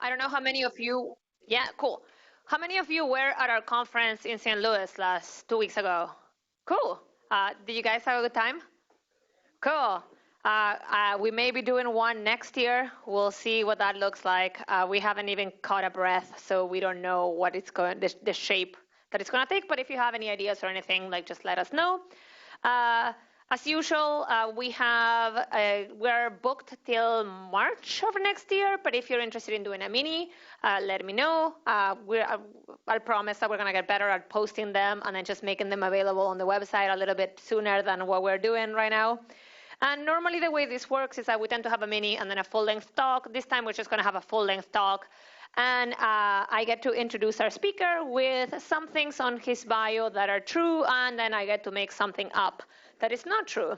I don't know how many of you, yeah, cool. How many of you were at our conference in St. Louis 2 weeks ago? Cool. Did you guys have a good time? Cool. We may be doing one next year. We'll see what that looks like. We haven't even caught a breath, so we don't know what it's going, the shape that it's going to take. But if you have any ideas or anything, like just let us know. As usual, we're booked till March of next year. But if you're interested in doing a mini, let me know. I promise that we're going to get better at posting them and then just making them available on the website a little bit sooner than what we're doing right now. And normally the way this works is that we tend to have a mini and then a full-length talk. This time we're just going to have a full-length talk. And I get to introduce our speaker with some things on his bio that are true, and then I get to make something up that is not true.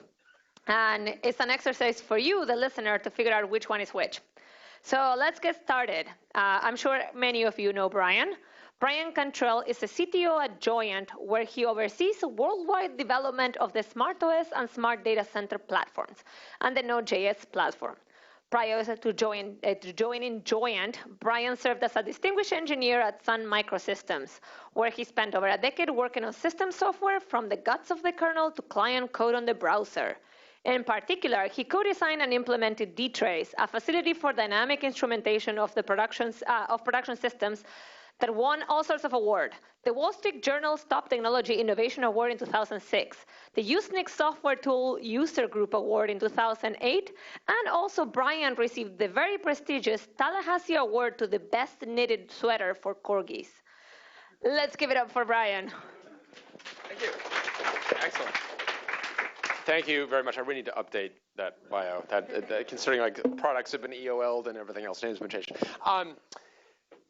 And it's an exercise for you, the listener, to figure out which one is which. So let's get started. I'm sure many of you know Bryan. Bryan Cantrill is the CTO at Joyent, where he oversees worldwide development of the SmartOS and SmartDataCenter platforms and the Node.js platform. Prior to joining Joyent, Bryan served as a distinguished engineer at Sun Microsystems, where he spent over a decade working on system software from the guts of the kernel to client code on the browser. In particular, he co-designed and implemented DTrace, a facility for dynamic instrumentation of production systems that won all sorts of awards. The Wall Street Journal's Top Technology Innovation Award in 2006, the USENIX Software Tool User Group Award in 2008, and also Bryan received the very prestigious Tallahassee Award to the Best Knitted Sweater for Corgis. Let's give it up for Bryan. Thank you. Excellent. Thank you very much. I really need to update that bio, considering like products have been EOL'd and everything else, instrumentation.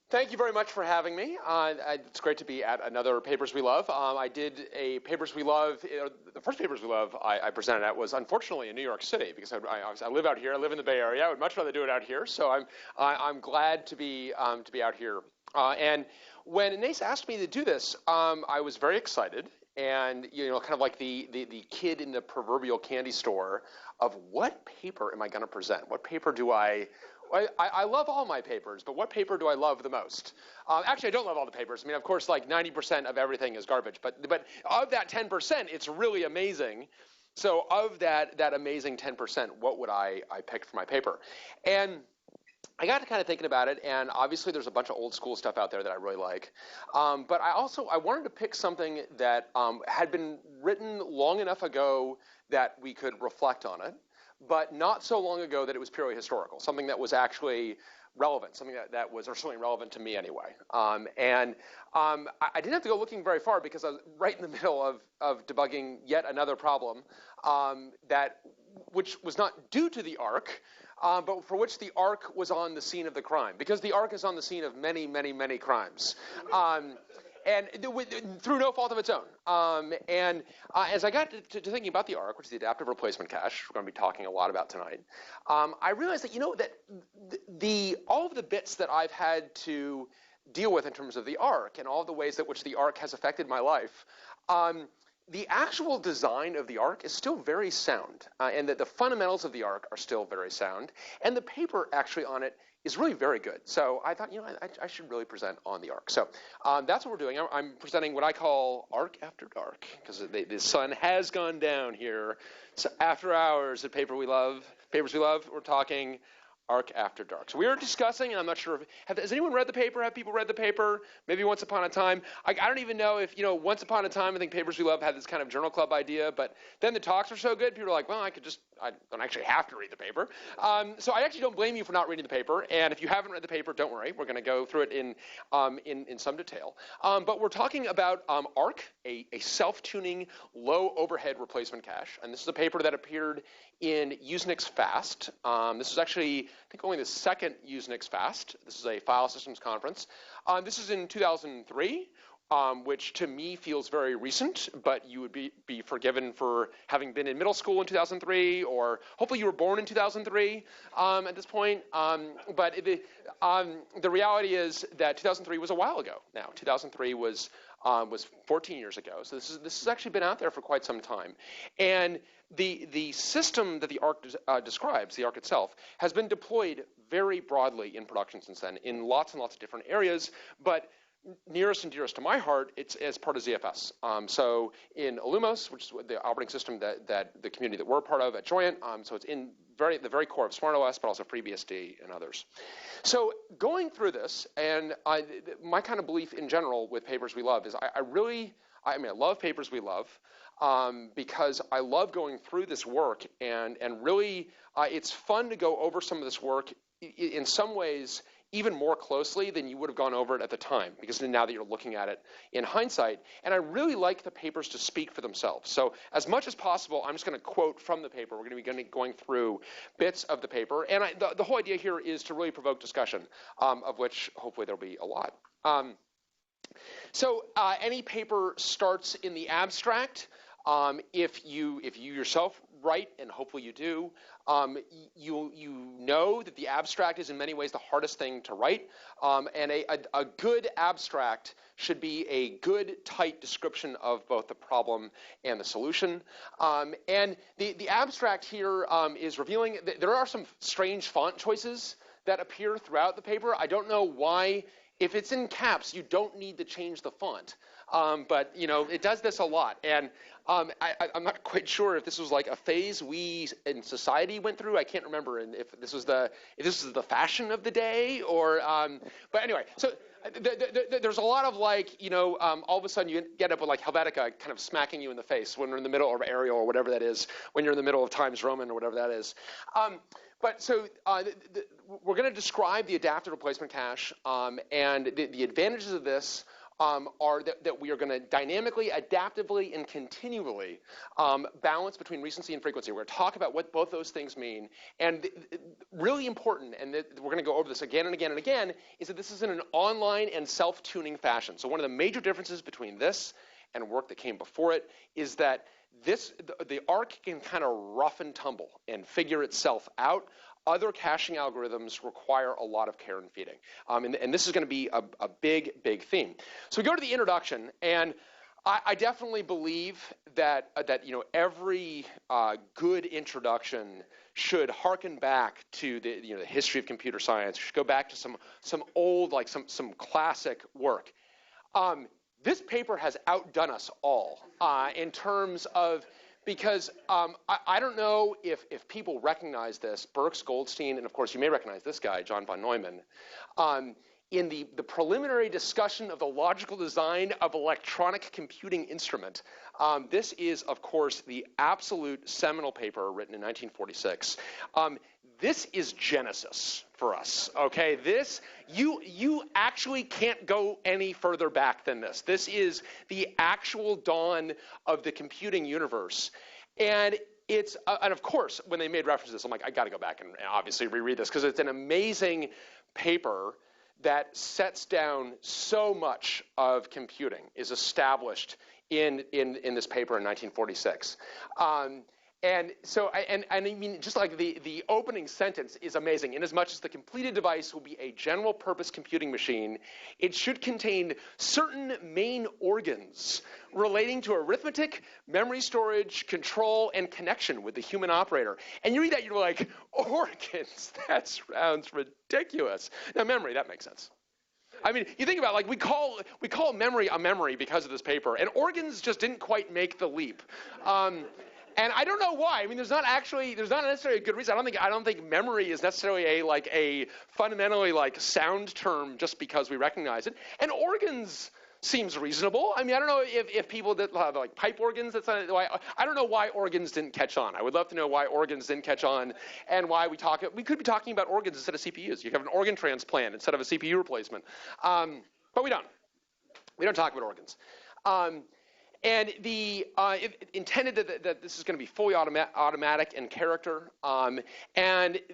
Thank you very much for having me. It's great to be at another Papers We Love. I did a Papers We Love. The first Papers We Love I presented at was unfortunately in New York City because I live out here. I live in the Bay Area. I would much rather do it out here. So I'm glad to be out here. And when Inés asked me to do this, I was very excited. And kind of like the kid in the proverbial candy store of what paper am I going to present? What paper do I love all my papers, but what paper do I love the most? Actually, I don't love all the papers. I mean, of course, like 90% of everything is garbage, but of that 10%, it's really amazing. So of that amazing 10%, what would I pick for my paper? And I got to kind of thinking about it, and obviously there's a bunch of old school stuff out there that I really like. But I wanted to pick something that had been written long enough ago that we could reflect on it, but not so long ago that it was purely historical, something that was actually relevant, something that was certainly relevant to me anyway. I didn't have to go looking very far because I was right in the middle of debugging yet another problem which was not due to the Ark, but for which the Ark was on the scene of the crime, because the Ark is on the scene of many, many, many crimes. And through no fault of its own. As I got to thinking about the Ark, which is the adaptive replacement cache, we're going to be talking a lot about tonight, I realized that that all of the bits that I've had to deal with in terms of the Ark and all of the ways in which the Ark has affected my life, the actual design of the Ark is still very sound, and that the fundamentals of the Ark are still very sound, and the paper actually on it is really very good. So I thought, I should really present on the Ark. So that's what we're doing. I'm presenting what I call Ark After Dark, because the sun has gone down here. So after hours at Papers We Love, we're talking Ark After Dark. So we were discussing, and I'm not sure, has anyone read the paper? Have people read the paper? Maybe Once Upon a Time. I don't even know if, Once Upon a Time, I think Papers We Love had this kind of journal club idea, but then the talks were so good, people were like, well, I don't actually have to read the paper. So I actually don't blame you for not reading the paper, and if you haven't read the paper, don't worry. We're going to go through it in some detail. But we're talking about Ark, a self-tuning, low-overhead replacement cache, and this is a paper that appeared in USENIX Fast. This is actually, I think, only the second USENIX Fast. This is a file systems conference. This is in 2003, which to me feels very recent, but you would be forgiven for having been in middle school in 2003, or hopefully you were born in 2003 at this point. But the reality is that 2003 was a while ago now. 2003 was was 14 years ago. So this has actually been out there for quite some time. And the system that the ARC describes, the ARC itself, has been deployed very broadly in production since then in lots and lots of different areas. But nearest and dearest to my heart, it's as part of ZFS. So in Illumos, which is the operating system that the community that we're part of at Joyent, so it's in the very core of SmartOS, but also FreeBSD and others. So going through this, and my kind of belief in general with Papers We Love is I love Papers We Love because I love going through this work, and really it's fun to go over some of this work in some ways even more closely than you would have gone over it at the time, because now that you're looking at it in hindsight. And I really like the papers to speak for themselves. So as much as possible, I'm just going to quote from the paper. We're going to be going through bits of the paper. And the whole idea here is to really provoke discussion, of which hopefully there'll be a lot. So any paper starts in the abstract. If you yourself write, and hopefully you do, you know that the abstract is in many ways the hardest thing to write, and a good abstract should be a good, tight description of both the problem and the solution. And the abstract here is revealing that there are some strange font choices that appear throughout the paper. I don't know why. If it's in caps, you don't need to change the font. But it does this a lot, and I'm not quite sure if this was like a phase we in society went through. I can't remember, and if this was the fashion of the day, or. But anyway, so there's a lot of all of a sudden you get up with like Helvetica kind of smacking you in the face when we're in the middle of Arial or whatever that is, when you're in the middle of Times Roman or whatever that is. But so we're going to describe the adaptive replacement cache, and the advantages of this are that we are going to dynamically, adaptively, and continually balance between recency and frequency. We're going to talk about what both those things mean. And really important, and we're going to go over this again and again and again, is that this is in an online and self-tuning fashion. So one of the major differences between this and work that came before it is that the ARC can kind of rough and tumble and figure itself out. Other caching algorithms require a lot of care and feeding. And this is going to be a big, big theme. So we go to the introduction, and I definitely believe that every good introduction should harken back to the history of computer science. Should go back to some old, some classic work. This paper has outdone us all in terms of, because I don't know if people recognize this. Birks, Goldstein, and of course you may recognize this guy, John von Neumann, in the preliminary discussion of the logical design of electronic computing instrument. This is, of course, the absolute seminal paper written in 1946. This is Genesis for us, okay? This, you actually can't go any further back than this. This is the actual dawn of the computing universe. And it's, and of course, when they made reference to this, I'm like, I got to go back and obviously reread this, because it's an amazing paper that sets down so much of computing, is established in this paper in 1946. And so, and I mean, just like the opening sentence is amazing. In as much as the completed device will be a general purpose computing machine, it should contain certain main organs relating to arithmetic, memory storage, control, and connection with the human operator. And you read that, you're like, organs? That sounds ridiculous. Now, memory, that makes sense. I mean, you think about it, like we call memory a memory because of this paper, and organs just didn't quite make the leap. And I don't know why. I mean, there's not necessarily a good reason. I don't think memory is necessarily a fundamentally sound term just because we recognize it. And organs seems reasonable. I mean, I don't know if people that have pipe organs. That's not why. I don't know why organs didn't catch on. I would love to know why organs didn't catch on, and why we could be talking about organs instead of CPUs. You have an organ transplant instead of a CPU replacement. But we don't. We don't talk about organs. And it intended that this is going to be fully automatic in character. And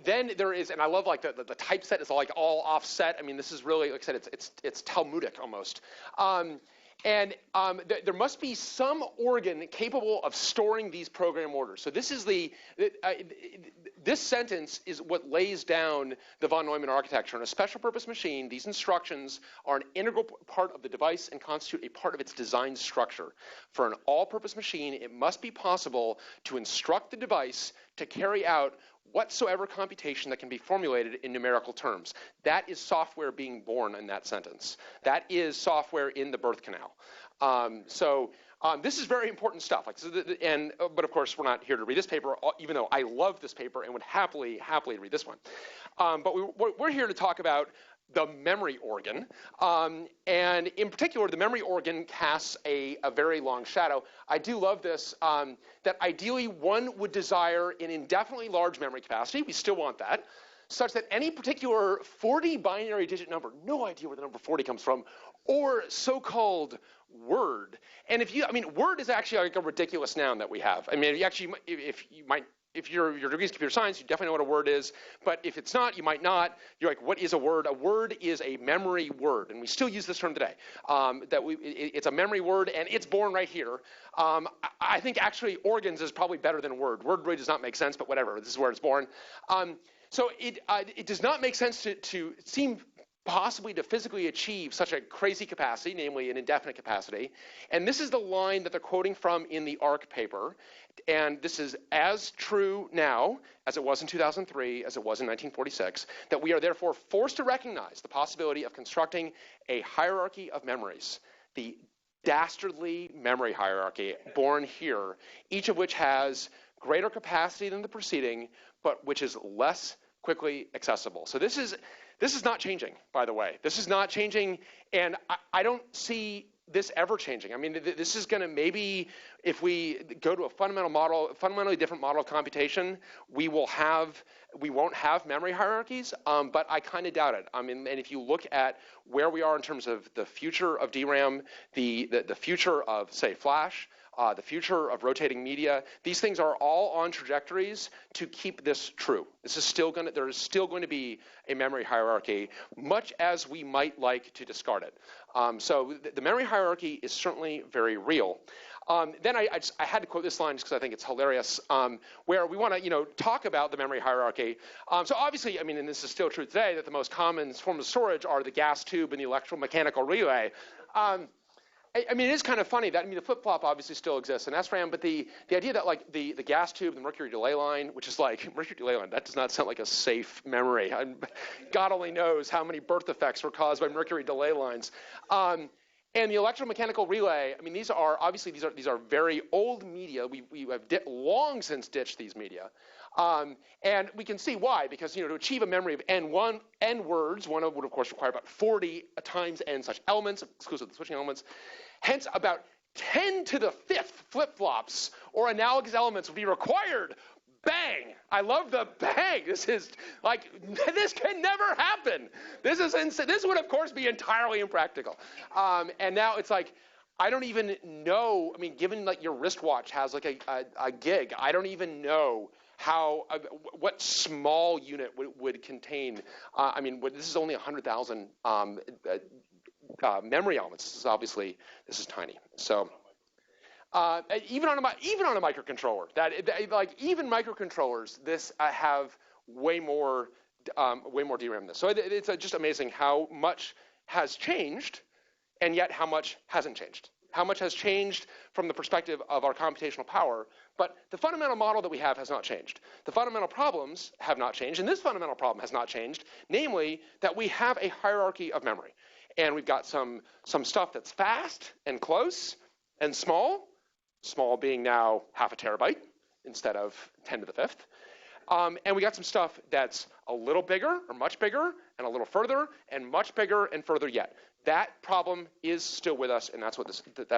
then there is, and I love the typeset is all offset. I mean, this is really, like I said, it's Talmudic almost. And there must be some organ capable of storing these program orders. So this is this sentence is what lays down the von Neumann architecture. In a special purpose machine, these instructions are an integral part of the device and constitute a part of its design structure. For an all-purpose machine, it must be possible to instruct the device to carry out whatsoever computation that can be formulated in numerical terms. That is software being born in that sentence. That is software in the birth canal. This is very important stuff. But of course, we're not here to read this paper, even though I love this paper and would happily read this one. But we're here to talk about the memory organ. And in particular, the memory organ casts a very long shadow. I do love this, that ideally one would desire an indefinitely large memory capacity. We still want that, such that any particular 40 binary digit number, no idea where the number 40 comes from, or so-called word. And word is actually like a ridiculous noun that we have. I mean, if your degree is computer science, you definitely know what a word is. But if it's not, you might not. You're like, what is a word? A word is a memory word, and we still use this term today. It's a memory word, and it's born right here. I think actually organs is probably better than word. Word really does not make sense, but whatever. This is where it's born. So it does not make sense to seem possibly to physically achieve such a crazy capacity, namely an indefinite capacity. And this is the line that they're quoting from in the ARC paper. And this is as true now as it was in 2003, as it was in 1946, that we are therefore forced to recognize the possibility of constructing a hierarchy of memories, the dastardly memory hierarchy born here, each of which has greater capacity than the preceding, but which is less quickly accessible. So this is not changing, by the way. This is not changing, and I don't see this ever changing. I mean, this is going to maybe, if we go to a fundamentally different model of computation, we won't have memory hierarchies, but I kind of doubt it. I mean, and if you look at where we are in terms of the future of DRAM, the future of, say, flash, the future of rotating media, these things are all on trajectories to keep this true. There is still going to be a memory hierarchy, much as we might like to discard it. So the memory hierarchy is certainly very real. Then I had to quote this line just because I think it's hilarious, where we want to talk about the memory hierarchy. So obviously, I mean, and this is still true today, that the most common form of storage are the gas tube and the electromechanical relay. I mean, it is kind of funny that, the flip-flop obviously still exists in SRAM, but the idea that, like, the gas tube, the mercury delay line, which is like, mercury delay line, that does not sound like a safe memory. God only knows how many birth defects were caused by mercury delay lines. And the electromechanical relay, I mean, these are very old media. We have long since ditched these media. And we can see why, because, to achieve a memory of n words, one would, of course, require about 40 times n such elements, exclusive of the switching elements. Hence, about 10 to the 5th flip-flops or analogous elements would be required. Bang! I love the bang. This is like, this can never happen. This is insane. This would, of course, be entirely impractical. And now it's like, I don't even know. I mean, given like your wristwatch has like a gig, I don't even know what small unit would contain. This is only 100,000 memory elements. This is tiny. So even on a microcontroller, even microcontrollers, this have way more DRAM than this. So it's just amazing how much has changed, and yet how much hasn't changed. How much has changed from the perspective of our computational power, but the fundamental model that we have has not changed. The fundamental problems have not changed, and this fundamental problem has not changed, namely that we have a hierarchy of memory. And we've got some stuff that's fast and close and small being now half a terabyte instead of 10 to the 5th. And we got some stuff that's a little bigger or much bigger and a little further and much bigger and further yet. That problem is still with us, and that's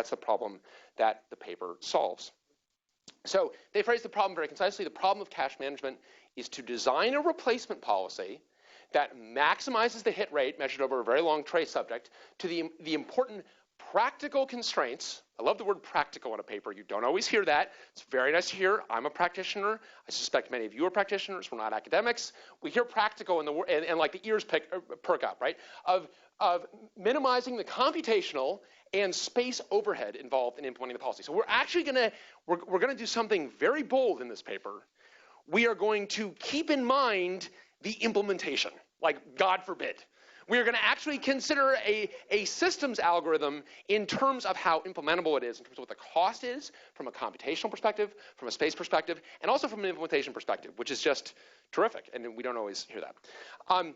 the problem that the paper solves. So they phrase the problem very concisely. The problem of cache management is to design a replacement policy that maximizes the hit rate measured over a very long trace subject to the important practical constraints. I love the word practical in a paper. You don't always hear that. It's very nice to hear. I'm a practitioner. I suspect many of you are practitioners. We're not academics. We hear practical in the and like the ears perk up, right? Of minimizing the computational and space overhead involved in implementing the policy. So we're actually we're gonna do something very bold in this paper. We are going to keep in mind the implementation, like God forbid. We are going to actually consider a systems algorithm in terms of how implementable it is, in terms of what the cost is from a computational perspective, from a space perspective, and also from an implementation perspective, which is just terrific, and we don't always hear that.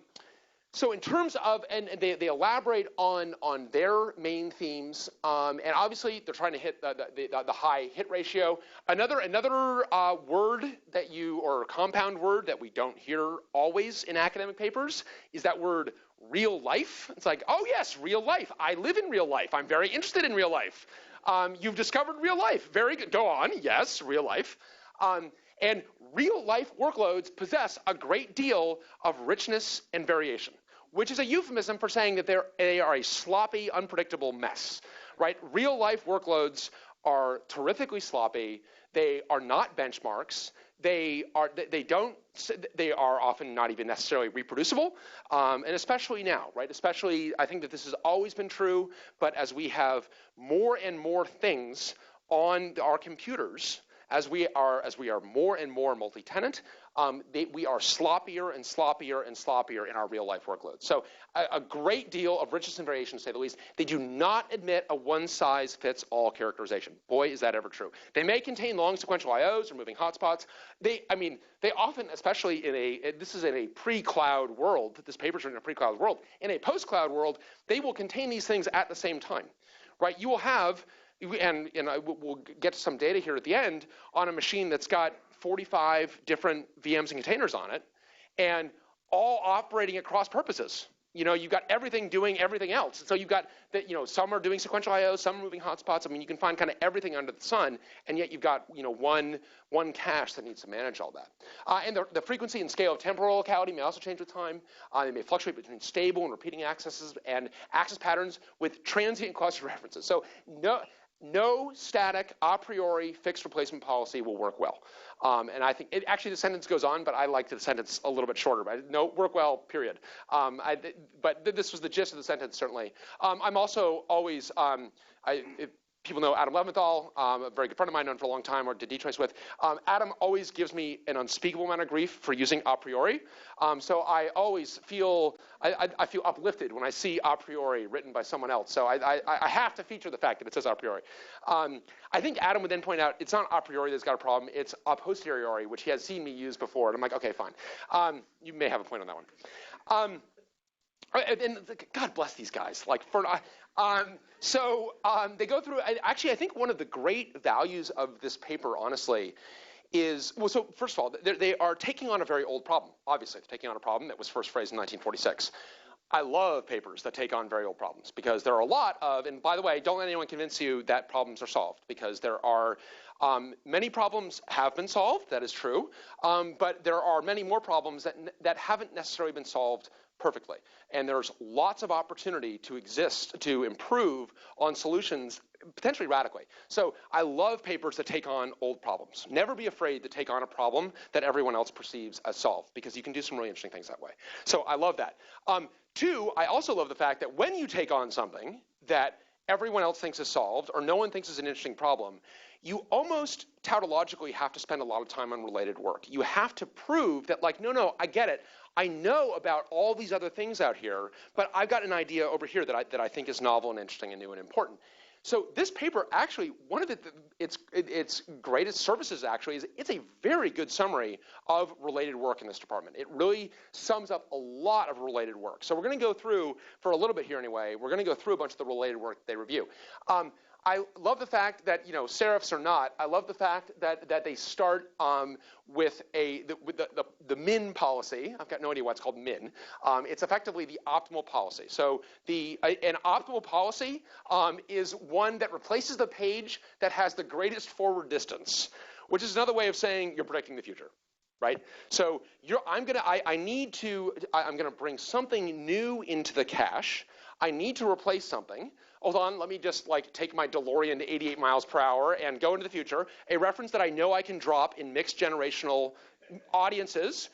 So in terms of, and they elaborate on their main themes, and obviously they're trying to hit the high hit ratio. Another word that or compound word that we don't hear always in academic papers is that word real life. It's like, oh yes, real life. I live in real life. I'm very interested in real life. You've discovered real life. Very good. Go on. Yes, real life. And real life workloads possess a great deal of richness and variation, which is a euphemism for saying that they are a sloppy, unpredictable mess, right? Real life workloads are terrifically sloppy. They are not benchmarks. They are often not even necessarily reproducible, and especially now, right? Especially, I think that this has always been true, but as we have more and more things on our computers, as we are more and more multi-tenant, we are sloppier and sloppier and sloppier in our real-life workloads. So a great deal of richness and variation, to say the least. They do not admit a one-size-fits-all characterization. Boy, is that ever true. They may contain long sequential IOs or moving hotspots. They often, especially this is in a pre-cloud world, this paper's written in a pre-cloud world. In a post-cloud world, they will contain these things at the same time, right? You will have, and we'll get to some data here at the end, on a machine that's got 45 different VMs and containers on it, and all operating at cross purposes. You've got everything doing everything else. So you've got that, some are doing sequential IO, some are moving hotspots. I mean, you can find kind of everything under the sun, and yet you've got, one cache that needs to manage all that. And the frequency and scale of temporal locality may also change with time. They may fluctuate between stable and repeating accesses and access patterns with transient cluster references. So no static, a priori, fixed replacement policy will work well. And I think, actually the sentence goes on, but I like the sentence a little bit shorter. But no, work well, period. But this was the gist of the sentence, certainly. I'm also always, people know Adam Leventhal, a very good friend of mine, known for a long time, or did DTrace with. Adam always gives me an unspeakable amount of grief for using a priori. So I always feel, I feel uplifted when I see a priori written by someone else. So I have to feature the fact that it says a priori. I think Adam would then point out, it's not a priori that's got a problem, it's a posteriori, which he has seen me use before. And I'm like, okay, fine. You may have a point on that one. And God bless these guys. They go through, actually, I think one of the great values of this paper, honestly, is, well, so first of all, they are taking on a very old problem. Obviously, they're taking on a problem that was first phrased in 1946. I love papers that take on very old problems because there are a lot of, and by the way, don't let anyone convince you that problems are solved, because there are many problems have been solved, that is true, but there are many more problems that haven't necessarily been solved perfectly. And there's lots of opportunity to improve on solutions potentially radically. So I love papers that take on old problems. Never be afraid to take on a problem that everyone else perceives as solved, because you can do some really interesting things that way. So I love that. Two, I also love the fact that when you take on something that everyone else thinks is solved or no one thinks is an interesting problem, you almost tautologically have to spend a lot of time on related work. You have to prove that, like, no, I get it. I know about all these other things out here, but I've got an idea over here that I think is novel and interesting and new and important. So this paper, actually, one of its greatest services, actually, is it's a very good summary of related work in this department. It really sums up a lot of related work. So we're going to go through, for a little bit here anyway, we're going to go through a bunch of the related work they review. I love the fact that, serifs or not, I love the fact that they start with the min policy. I've got no idea why it's called min. It's effectively the optimal policy. So an optimal policy is one that replaces the page that has the greatest forward distance, which is another way of saying you're predicting the future. Right? So I'm gonna bring something new into the cache. I need to replace something. Hold on, let me just like take my DeLorean to 88 miles per hour and go into the future. A reference that I know I can drop in mixed generational audiences.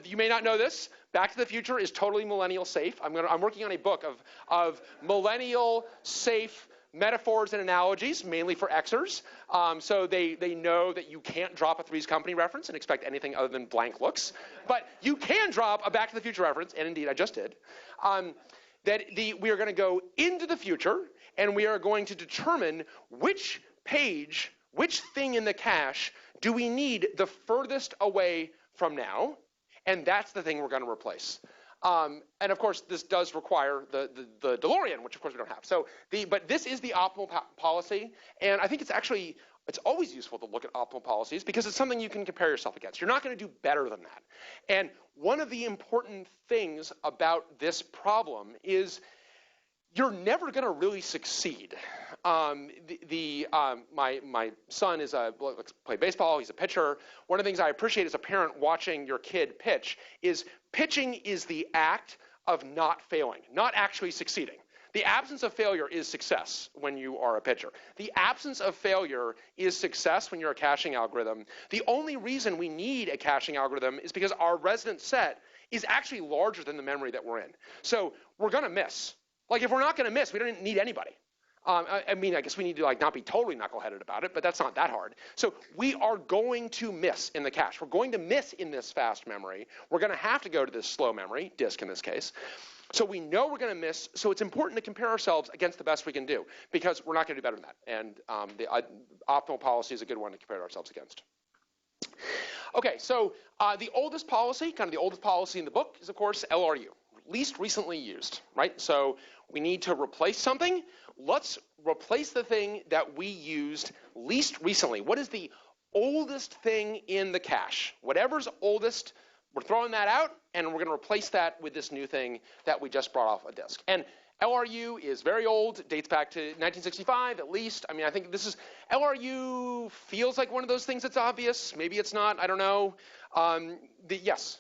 You may not know this. Back to the Future is totally millennial safe. I'm working on a book of millennial safe metaphors and analogies, mainly for Xers. So they know that you can't drop a Three's Company reference and expect anything other than blank looks. But you can drop a Back to the Future reference, and indeed I just did. We are going to go into the future, and we are going to determine which page, which thing in the cache do we need the furthest away from now, and that's the thing we're going to replace. And of course, this does require the DeLorean, which of course we don't have. But this is the optimal policy, and I think it's always useful to look at optimal policies because it's something you can compare yourself against. You're not going to do better than that. And one of the important things about this problem is you're never going to really succeed. My son play baseball. He's a pitcher. One of the things I appreciate as a parent watching your kid pitch is pitching is the act of not failing, not actually succeeding. The absence of failure is success when you are a pitcher. The absence of failure is success when you're a caching algorithm. The only reason we need a caching algorithm is because our resident set is actually larger than the memory that we're in. So we're going to miss. Like if we're not going to miss, we don't need anybody. I guess we need to not be totally knuckleheaded about it, but that's not that hard. So we are going to miss in the cache. We're going to miss in this fast memory. We're going to have to go to this slow memory, disk in this case. So we know we're going to miss, so it's important to compare ourselves against the best we can do because we're not going to do better than that. And the optimal policy is a good one to compare ourselves against. Okay, so the oldest policy, kind of the oldest policy in the book is, of course, LRU, least recently used, right? So we need to replace something. Let's replace the thing that we used least recently. What is the oldest thing in the cache? Whatever's oldest, we're throwing that out, and we're going to replace that with this new thing that we just brought off a disk. And LRU is very old, dates back to 1965 at least. I mean, I think LRU feels like one of those things that's obvious. Maybe it's not, I don't know. Yes?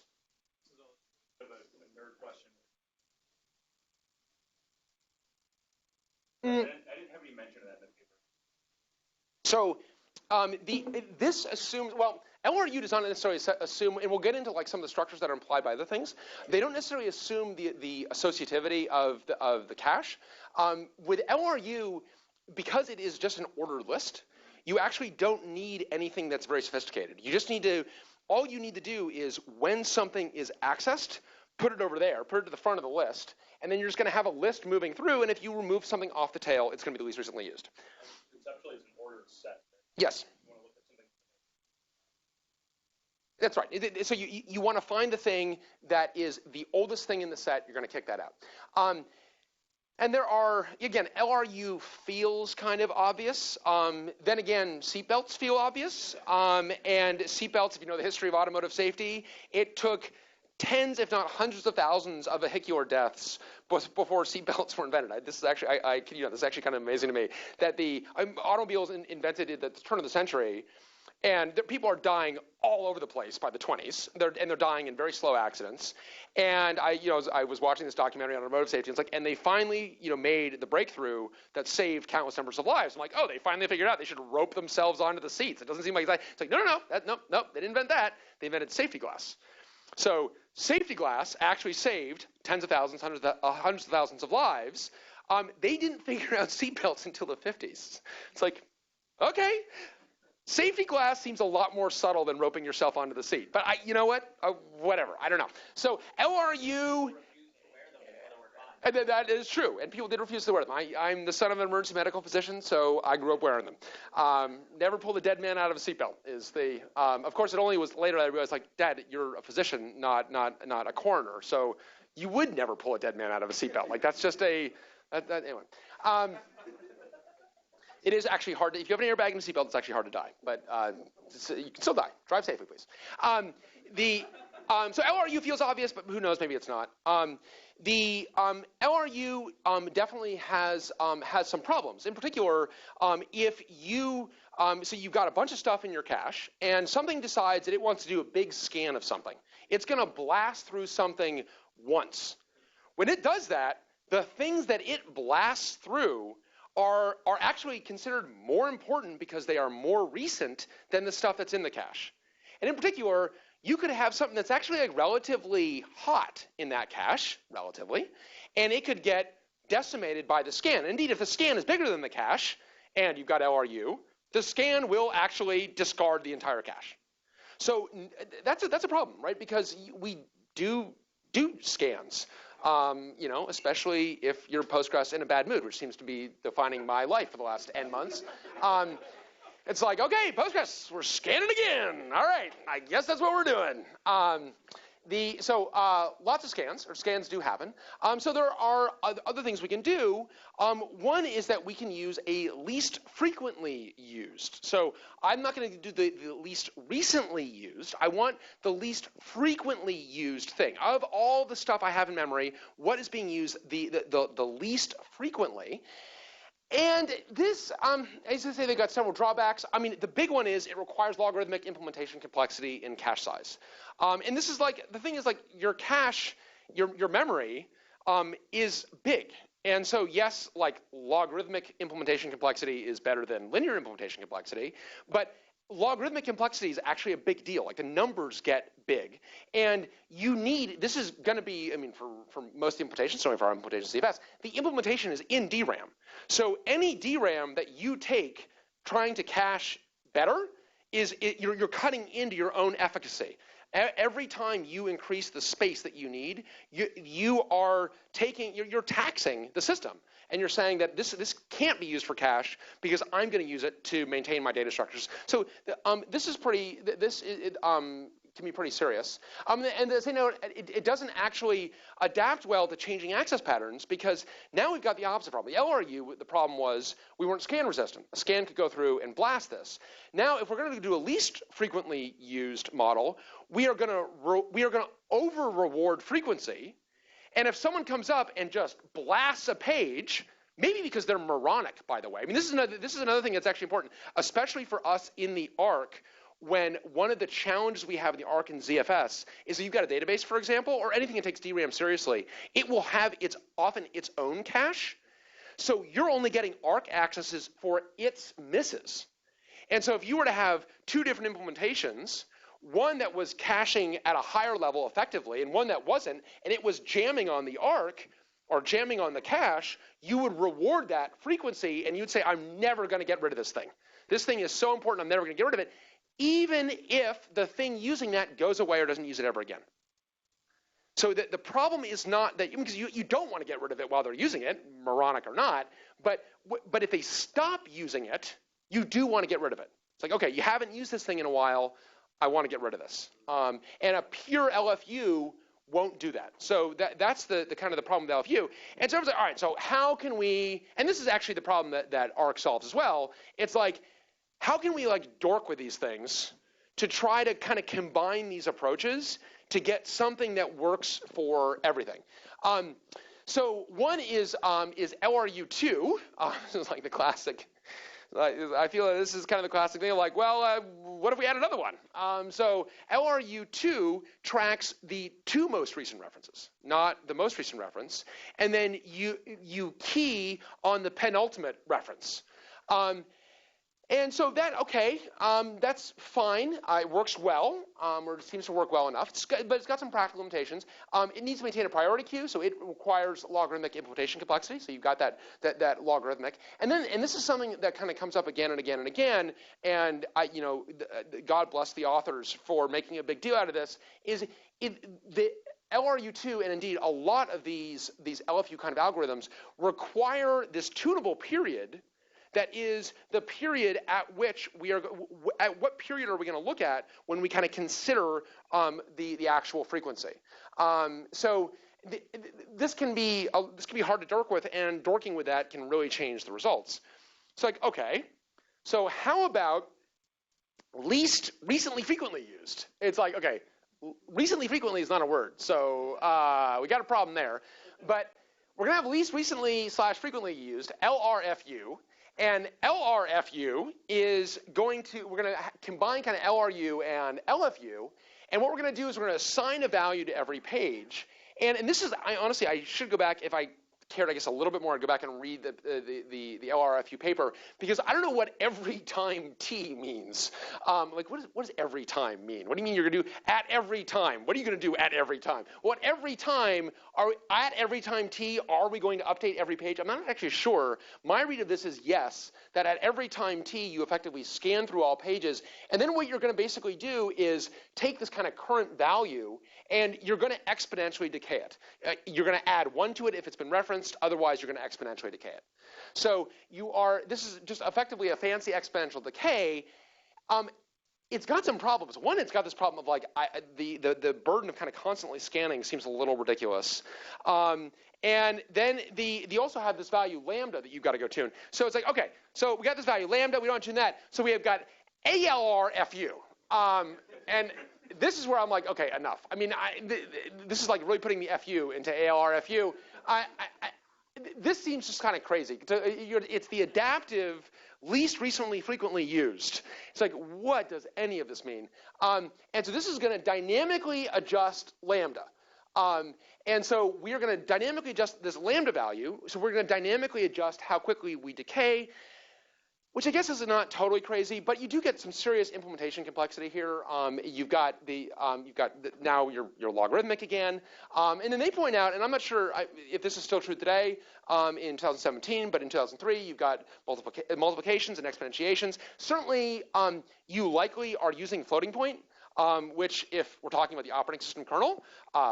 I didn't have any mention of that in the paper. So this assumes, well, LRU does not necessarily assume, and we'll get into some of the structures that are implied by other things. They don't necessarily assume the associativity of the cache. With LRU, because it is just an ordered list, you actually don't need anything that's very sophisticated. You just need to, all you need to do is when something is accessed, put it over there, put it to the front of the list, and then you're just going to have a list moving through, and if you remove something off the tail, it's going to be the least recently used. Conceptually, it's an ordered set. Yes. You want to look at something. That's right. So you want to find the thing that is the oldest thing in the set. You're going to kick that out. And there are, again, LRU feels kind of obvious. Then again, seatbelts feel obvious. And seatbelts, if you know the history of automotive safety, it took tens, if not hundreds of thousands of vehicular deaths before seatbelts were invented. This is actually, this is actually kind of amazing to me that the automobiles invented at the turn of the century, and people are dying all over the place by the 20s. They're dying in very slow accidents. And I was watching this documentary on automotive safety. And they finally, made the breakthrough that saved countless numbers of lives. I'm like, oh, they finally figured out they should rope themselves onto the seats. It doesn't seem like that. It's like, no, they didn't invent that. They invented safety glass. So safety glass actually saved tens of thousands, hundreds of thousands of lives. They didn't figure out seatbelts until the 50s. It's like, okay, safety glass seems a lot more subtle than roping yourself onto the seat. But you know what? Whatever. I don't know. So LRU. And that is true, and people did refuse to wear them. I'm the son of an emergency medical physician, so I grew up wearing them. Never pulled a dead man out of a seatbelt is the. Of course, it only was later that I realized, Dad, you're a physician, not a coroner, so you would never pull a dead man out of a seatbelt. That's just anyway. It is actually hard. If you have an airbag in a seatbelt, it's actually hard to die, but you can still die. Drive safely, please. So LRU feels obvious, but who knows? Maybe it's not. The LRU definitely has some problems. In particular, if you so you've got a bunch of stuff in your cache, and something decides that it wants to do a big scan of something. It's going to blast through something once. When it does that, the things that it blasts through are actually considered more important because they are more recent than the stuff that's in the cache. And in particular, you could have something that's actually like relatively hot in that cache, relatively, and it could get decimated by the scan. Indeed, if the scan is bigger than the cache and you've got LRU, the scan will actually discard the entire cache. So that's a problem, right? Because we do scans. Especially if you're Postgres in a bad mood, which seems to be defining my life for the last N months. It's like, okay, Postgres, we're scanning again. All right, I guess that's what we're doing. Lots of scans, or scans do happen. So there are other things we can do. One is that we can use a least frequently used. So I'm not going to do the least recently used. I want the least frequently used thing. Of all the stuff I have in memory, what is being used the least frequently? And this, as I say, they've got several drawbacks. I mean, the big one is it requires logarithmic implementation complexity in cache size. And this is like, the thing is like your cache, your memory is big. And so yes, like logarithmic implementation complexity is better than linear implementation complexity, but logarithmic complexity is actually a big deal. Like the numbers get big, and you need, this is going to be, I mean, for most implementations, certainly for our implementation CFS, the implementation is in DRAM. So any DRAM that you take trying to cache better you're cutting into your own efficacy. Every time you increase the space that you need, you're taxing the system. And you're saying that this can't be used for cache because I'm going to use it to maintain my data structures. So this can be pretty serious. And as they note, it doesn't actually adapt well to changing access patterns because now we've got the opposite problem. The LRU, the problem was we weren't scan resistant. A scan could go through and blast this. Now, if we're going to do a least frequently used model, we are going to over reward frequency. And if someone comes up and just blasts a page, maybe because they're moronic, by the way. I mean, this is another thing that's actually important, especially for us in the Arc, when one of the challenges we have in the Arc and ZFS is that you've got a database, for example, or anything that takes DRAM seriously, it will have often its own cache. So you're only getting Arc accesses for its misses. And so if you were to have two different implementations, one that was caching at a higher level effectively and one that wasn't, and it was jamming on the Arc or jamming on the cache, you would reward that frequency and you'd say, I'm never going to get rid of this thing. This thing is so important, I'm never going to get rid of it, even if the thing using that goes away or doesn't use it ever again. So the problem is not that, because you don't want to get rid of it while they're using it, moronic or not, but if they stop using it, you do want to get rid of it. It's like, okay, you haven't used this thing in a while, I want to get rid of this. And a pure LFU won't do that. So that's the kind of the problem with LFU. And so I was like, all right, so how can we, and this is actually the problem that Arc solves as well. It's like, how can we like dork with these things to try to kind of combine these approaches to get something that works for everything? So one is LRU2. This is like the classic. I feel like this is kind of the classic thing of like, well, what if we add another one? So LRU2 tracks the two most recent references, not the most recent reference, and then you key on the penultimate reference. And so that's fine. It works well, or it seems to work well enough. But it's got some practical limitations. It needs to maintain a priority queue, so it requires logarithmic implementation complexity. So you've got that logarithmic. And this is something that kind of comes up again and again and again. And God bless the authors for making a big deal out of this. The LRU2 and indeed a lot of these LFU kind of algorithms require this tunable period. That is the period at which at what period are we going to look at when we kind of consider the actual frequency. So this can be hard to dork with, and dorking with that can really change the results. It's like, okay, so how about least recently frequently used? It's like, okay, recently frequently is not a word, so we got a problem there. But we're going to have least recently / frequently used, LRFU. And LRFU is we're going to combine kind of LRU and LFU. And what we're going to do is we're going to assign a value to every page. And this is, I should go back. If I cared, I guess, a little bit more, I'd go back and read the LRFU paper, because I don't know what every time t means. Like, what does every time mean? What do you mean you're going to do at every time? What are you going to do at every time? What every time, at every time t, are we going to update every page? I'm not actually sure. My read of this is yes, that at every time t, you effectively scan through all pages, and then what you're going to basically do is take this kind of current value, and you're going to exponentially decay it. You're going to add 1 to it if it's been referenced. Otherwise, you're going to exponentially decay it. So this is just effectively a fancy exponential decay. It's got some problems. One, it's got this problem of like the burden of kind of constantly scanning seems a little ridiculous. And then you also have this value lambda that you've got to go tune. So it's like, okay, so we got this value lambda, we don't tune that. So we have got ALRFU. And this is where I'm like, okay, enough. I mean, this is like really putting the FU into ALRFU. This seems just kind of crazy. It's the adaptive, least recently frequently used. It's like, what does any of this mean? And so this is going to dynamically adjust lambda. And so we are going to dynamically adjust this lambda value. So we're going to dynamically adjust how quickly we decay, which I guess is not totally crazy, but you do get some serious implementation complexity here. You've got now your logarithmic again, and then they point out, and I'm not sure if this is still true today in 2017, but in 2003 you've got multiplications and exponentiations. Certainly, you likely are using floating point. Which, if we're talking about the operating system kernel,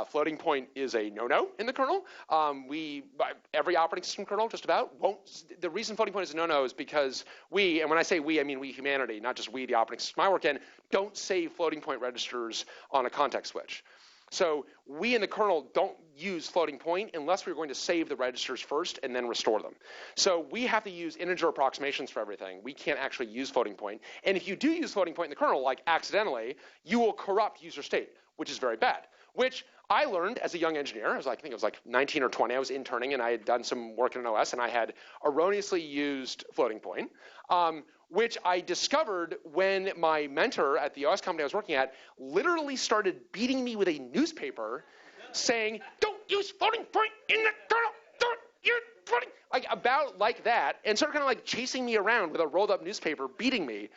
floating point is a no-no in the kernel. Every operating system kernel just about won't. The reason floating point is a no-no is because we, and when I say we, I mean we humanity, not just we, the operating system I work in, don't save floating point registers on a context switch. So we in the kernel don't use floating point unless we're going to save the registers first and then restore them. So we have to use integer approximations for everything. We can't actually use floating point. And if you do use floating point in the kernel, like accidentally, you will corrupt user state, which is very bad, which I learned as a young engineer. I think it was like 19 or 20. I was interning, and I had done some work in an OS, and I had erroneously used floating point, which I discovered when my mentor at the OS company I was working at literally started beating me with a newspaper saying, don't use floating point in the kernel, don't use floating, like that, and started kind of like chasing me around with a rolled up newspaper beating me.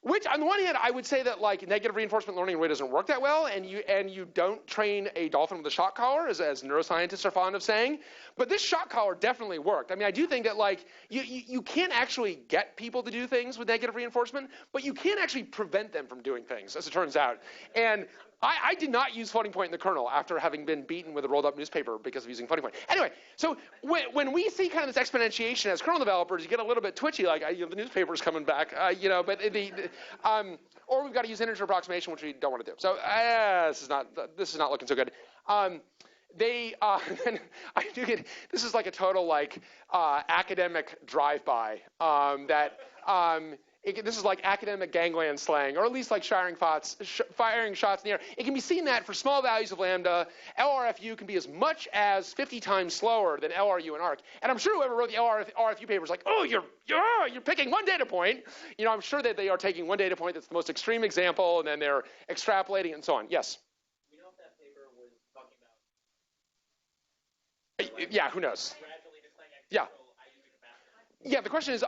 Which, on the one hand, I would say that like negative reinforcement learning really doesn't work that well, and you don't train a dolphin with a shock collar, as neuroscientists are fond of saying. But this shock collar definitely worked. I mean, I do think that like you can't actually get people to do things with negative reinforcement, but you can actually prevent them from doing things, as it turns out. And I did not use floating point in the kernel after having been beaten with a rolled up newspaper because of using floating point. Anyway, so when we see kind of this exponentiation as kernel developers, you get a little bit twitchy, like the newspaper's coming back, but or we've got to use integer approximation, which we don't want to do. So this is not looking so good. And I do get, this is like a total like academic drive-by this is like academic gangland slang, or at least like firing shots in the air. It can be seen that for small values of lambda, LRFU can be as much as 50 times slower than LRU and ARC. And I'm sure whoever wrote the LRFU paper is like, oh, you're picking one data point. I'm sure that they are taking one data point that's the most extreme example, and then they're extrapolating and so on. Yes? We know if that paper was talking about. Yeah, who knows? Yeah. Yeah, the question is,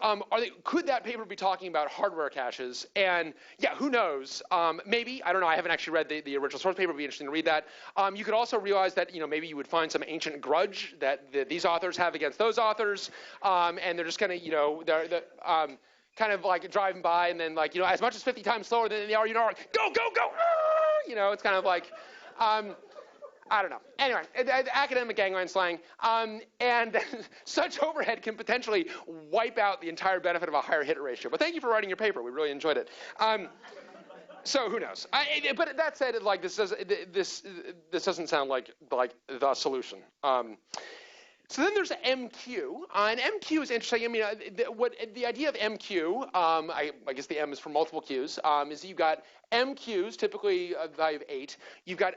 could that paper be talking about hardware caches? And yeah, who knows? Maybe, I don't know. I haven't actually read the original source paper. It'd be interesting to read that. You could also realize that maybe you would find some ancient grudge that these authors have against those authors, and they're just kind of they're kind of like driving by, and then like as much as 50 times slower than they are, go, it's kind of like. I don't know. Anyway, academic gangland slang. And such overhead can potentially wipe out the entire benefit of a higher hit ratio. But thank you for writing your paper. We really enjoyed it. So who knows? But that said, like this doesn't sound like the solution. So then there's MQ, and MQ is interesting. I mean, the idea of MQ, I guess the M is for multiple Qs, is you've got MQs, typically a value of 8. You've got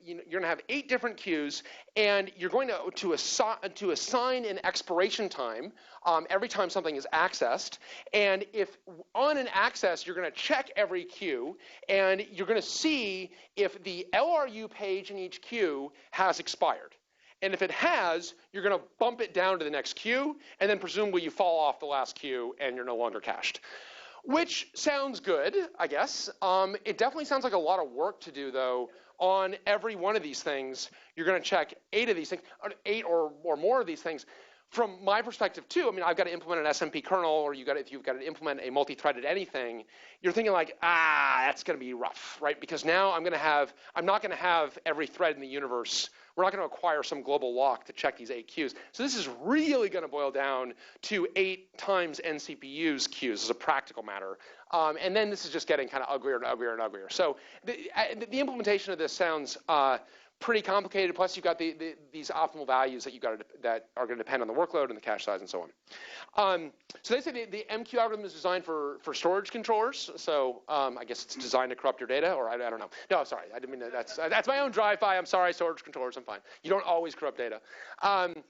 you're going to have 8 different Qs, and you're going to assign an expiration time every time something is accessed. And if on an access, you're going to check every Q, and you're going to see if the LRU page in each Q has expired. And if it has, you're going to bump it down to the next queue, and then presumably you fall off the last queue and you're no longer cached. Which sounds good, I guess. It definitely sounds like a lot of work to do, though. On every one of these things, you're going to check 8 of these things, 8 or more of these things. From my perspective, too, I mean, I've got to implement an SMP kernel, or if you've got to implement a multi-threaded anything, you're thinking like, that's going to be rough, right? Because now I'm not going to have every thread in the universe. We're not going to acquire some global lock to check these 8 queues. So this is really going to boil down to 8 times NCPU's queues as a practical matter. And then this is just getting kind of uglier and uglier and uglier. So the implementation of this sounds pretty complicated. Plus, you've got these optimal values that are going to depend on the workload and the cache size and so on. So they say the MQ algorithm is designed for storage controllers. So I guess it's designed to corrupt your data, or I don't know. No, sorry, I didn't mean that's my own drive-by. I'm sorry, storage controllers. I'm fine. You don't always corrupt data. And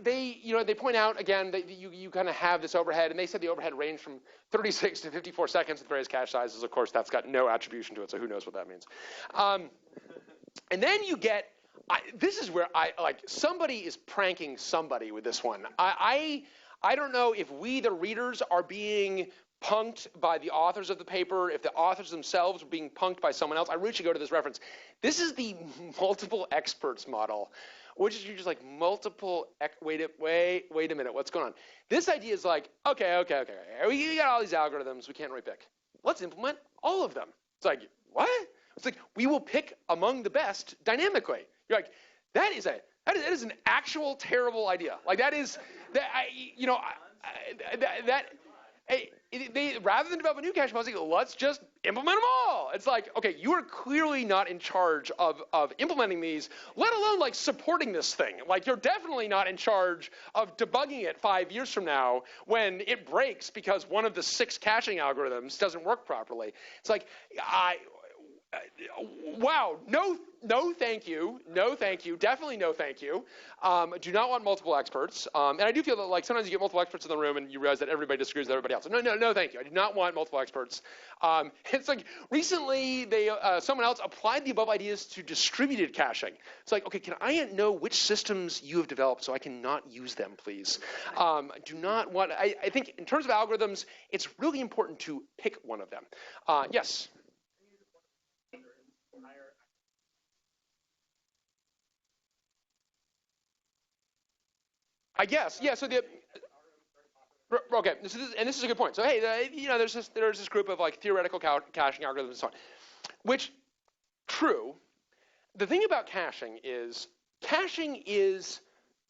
they point out again that you kind of have this overhead, and they said the overhead ranged from 36 to 54 seconds with various cache sizes. Of course, that's got no attribution to it, so who knows what that means. And then you get, this is where somebody is pranking somebody with this one. I don't know if we, the readers, are being punked by the authors of the paper, if the authors themselves are being punked by someone else. I really should go to this reference. This is the multiple experts model, which is you're just like wait a minute, what's going on? This idea is like, okay. We got all these algorithms, we can't really pick. Let's implement all of them. It's like, what? It's like, we will pick among the best dynamically. You're like, that is an actual terrible idea. Like that is, they rather than develop a new cache policy, let's just implement them all. It's like, okay, you are clearly not in charge of implementing these, let alone like supporting this thing. Like you're definitely not in charge of debugging it 5 years from now when it breaks because one of the 6 caching algorithms doesn't work properly. It's like, wow, no thank you, definitely no thank you. Do not want multiple experts, and I do feel that like sometimes you get multiple experts in the room and you realize that everybody disagrees with everybody else. No thank you, I do not want multiple experts. It's like recently someone else applied the above ideas to distributed caching. It's like, okay, can I know which systems you have developed so I can not use them, please? I do not want, I think in terms of algorithms, it's really important to pick one of them. Yes? I guess, yeah. So okay, this is a good point. So hey, there's this group of like theoretical caching algorithms and so on, which true. The thing about caching is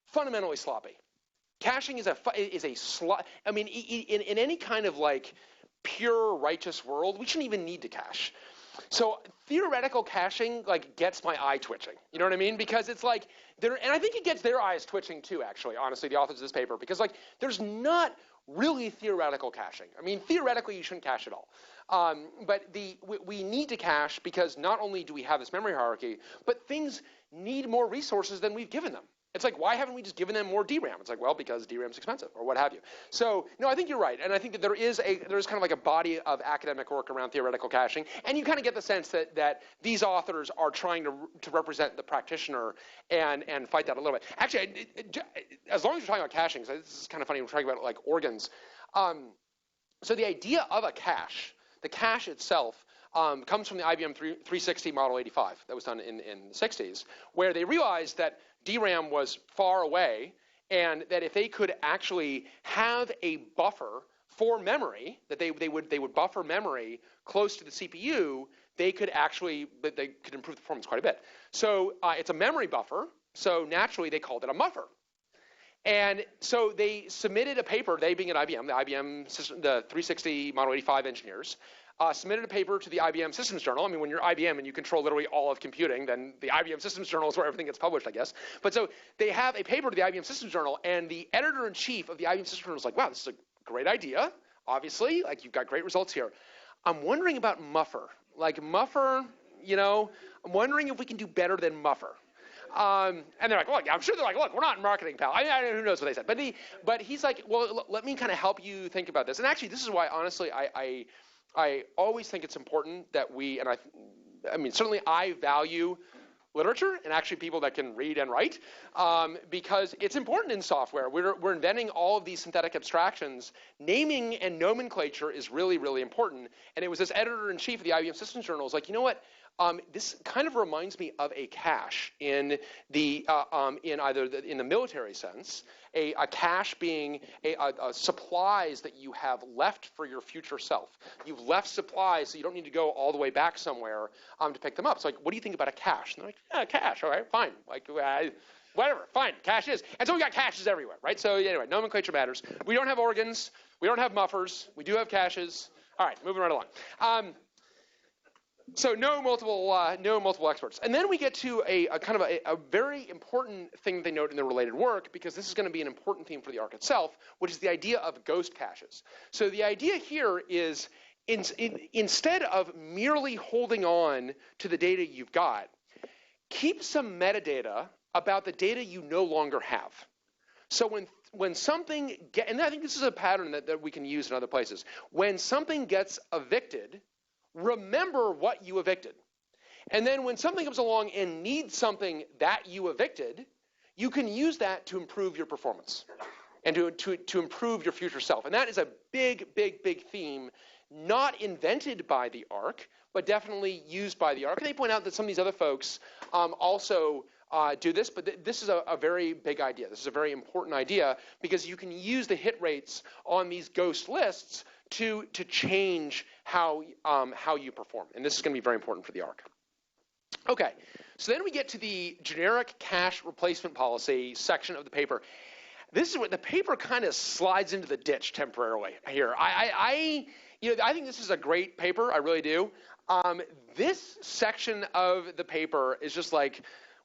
fundamentally sloppy. Caching is a I mean, in any kind of like pure righteous world, we shouldn't even need to cache. So theoretical caching like gets my eye twitching. You know what I mean? Because it's like and I think it gets their eyes twitching too, actually, honestly, the authors of this paper, because like there's not really theoretical caching. I mean, theoretically you shouldn't cache at all. But we need to cache because not only do we have this memory hierarchy, but things need more resources than we've given them. It's like, why haven't we just given them more DRAM? It's like, well, because DRAM's expensive or what have you. So, no, I think you're right. And I think that there's kind of like a body of academic work around theoretical caching. And you kind of get the sense that these authors are trying to represent the practitioner and fight that a little bit. Actually, as long as you're talking about caching, so this is kind of funny, we're talking about like organs. So the idea of a cache, the cache itself, comes from the IBM 360 Model 85 that was done in the 60s, where they realized that DRAM was far away, and that if they could actually have a buffer for memory, that they would buffer memory close to the CPU, they could improve the performance quite a bit. So it's a memory buffer, so naturally they called it a muffer. And so they submitted a paper, they being at IBM, the IBM system, the 360 Model 85 engineers, submitted a paper to the IBM Systems Journal. I mean, when you're IBM and you control literally all of computing, then the IBM Systems Journal is where everything gets published, I guess. But so they have a paper to the IBM Systems Journal, and the editor-in-chief of the IBM Systems Journal is like, wow, this is a great idea, obviously. Like, you've got great results here. I'm wondering about muffer. Like, muffer, I'm wondering if we can do better than muffer. And they're like, well, I'm sure they're like, look, we're not in marketing, pal. I mean, who knows what they said. But he's like, well, let me kind of help you think about this. And actually, this is why, honestly, I always think it's important that we, and I mean, certainly I value literature and actually people that can read and write, because it's important in software. We're inventing all of these synthetic abstractions. Naming and nomenclature is really, really important. And it was this editor-in-chief of the IBM Systems Journal was like, you know what? This kind of reminds me of a cache in the in the military sense. A cache being supplies that you have left for your future self. You've left supplies, so you don't need to go all the way back somewhere to pick them up. So, like, what do you think about a cache? And they're like, yeah, cache. All right, fine. Like, whatever, fine. Cache is. And so we got caches everywhere, right? So anyway, nomenclature matters. We don't have organs. We don't have muffers. We do have caches. All right, moving right along. So no multiple experts. And then we get to a kind of a very important thing that they note in the related work, because this is going to be an important theme for the ARC itself, which is the idea of ghost caches. So the idea here is instead of merely holding on to the data you've got, keep some metadata about the data you no longer have. So when something and I think this is a pattern that we can use in other places. When something gets evicted, remember what you evicted. And then when something comes along and needs something that you evicted, you can use that to improve your performance and to improve your future self. And that is a big, big, big theme, not invented by the ARC, but definitely used by the ARC. And they point out that some of these other folks also do this, but this is a very big idea. This is a very important idea, because you can use the hit rates on these ghost lists to change how you perform. And this is going to be very important for the ARC. Okay, so then we get to the generic cache replacement policy section of the paper. This is where the paper kind of slides into the ditch temporarily here. I think this is a great paper. I really do. This section of the paper is just like,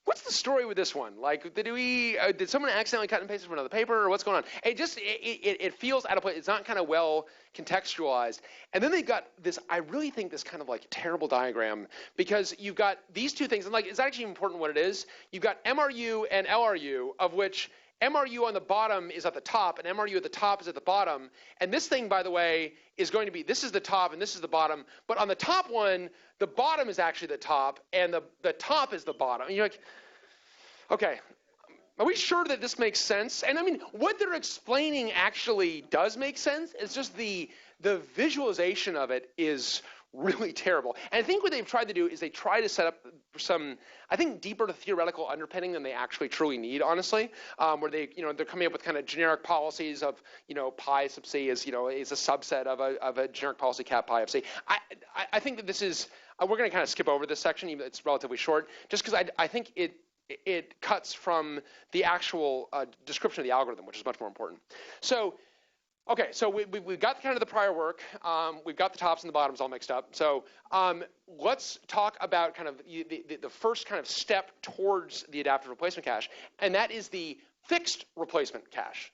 what's the story with this one? Like, did someone accidentally cut and paste it from another paper, or what's going on? It feels out of place. It's not kind of well contextualized. And then they've got this, I really think this kind of like terrible diagram, because you've got these two things, and like it's actually important what it is. You've got MRU and LRU, of which MRU on the bottom is at the top, and MRU at the top is at the bottom. And this thing, by the way, is going to be, this is the top and this is the bottom. But on the top one, the bottom is actually the top, and the top is the bottom. And you're like, okay, are we sure that this makes sense? And I mean, what they're explaining actually does make sense. It's just the visualization of it is really terrible. And I think what they've tried to do is they try to set up some, I think, deeper theoretical underpinning than they actually truly need, honestly, where they're coming up with kind of generic policies of, pi sub c is a subset of a generic policy cap pi of c. I think that this is, we're going to kind of skip over this section, even though it's relatively short, just because I think it cuts from the actual description of the algorithm, which is much more important. So, okay, so we've got kind of the prior work. We've got the tops and the bottoms all mixed up. So let's talk about kind of the first kind of step towards the adaptive replacement cache, and that is the fixed replacement cache.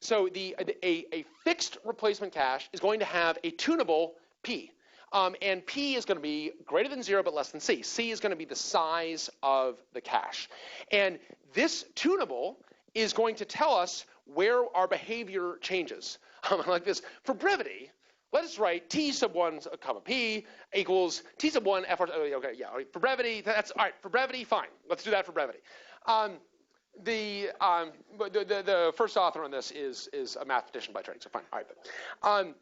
So a fixed replacement cache is going to have a tunable p. And P is going to be greater than 0 but less than C. C is going to be the size of the cache. And this tunable is going to tell us where our behavior changes. Like this, for brevity, let us write T sub 1, comma P equals T sub 1 F. Okay, yeah, for brevity, that's all right. For brevity, fine. Let's do that for brevity. The first author on this is a mathematician by training, so fine. All right.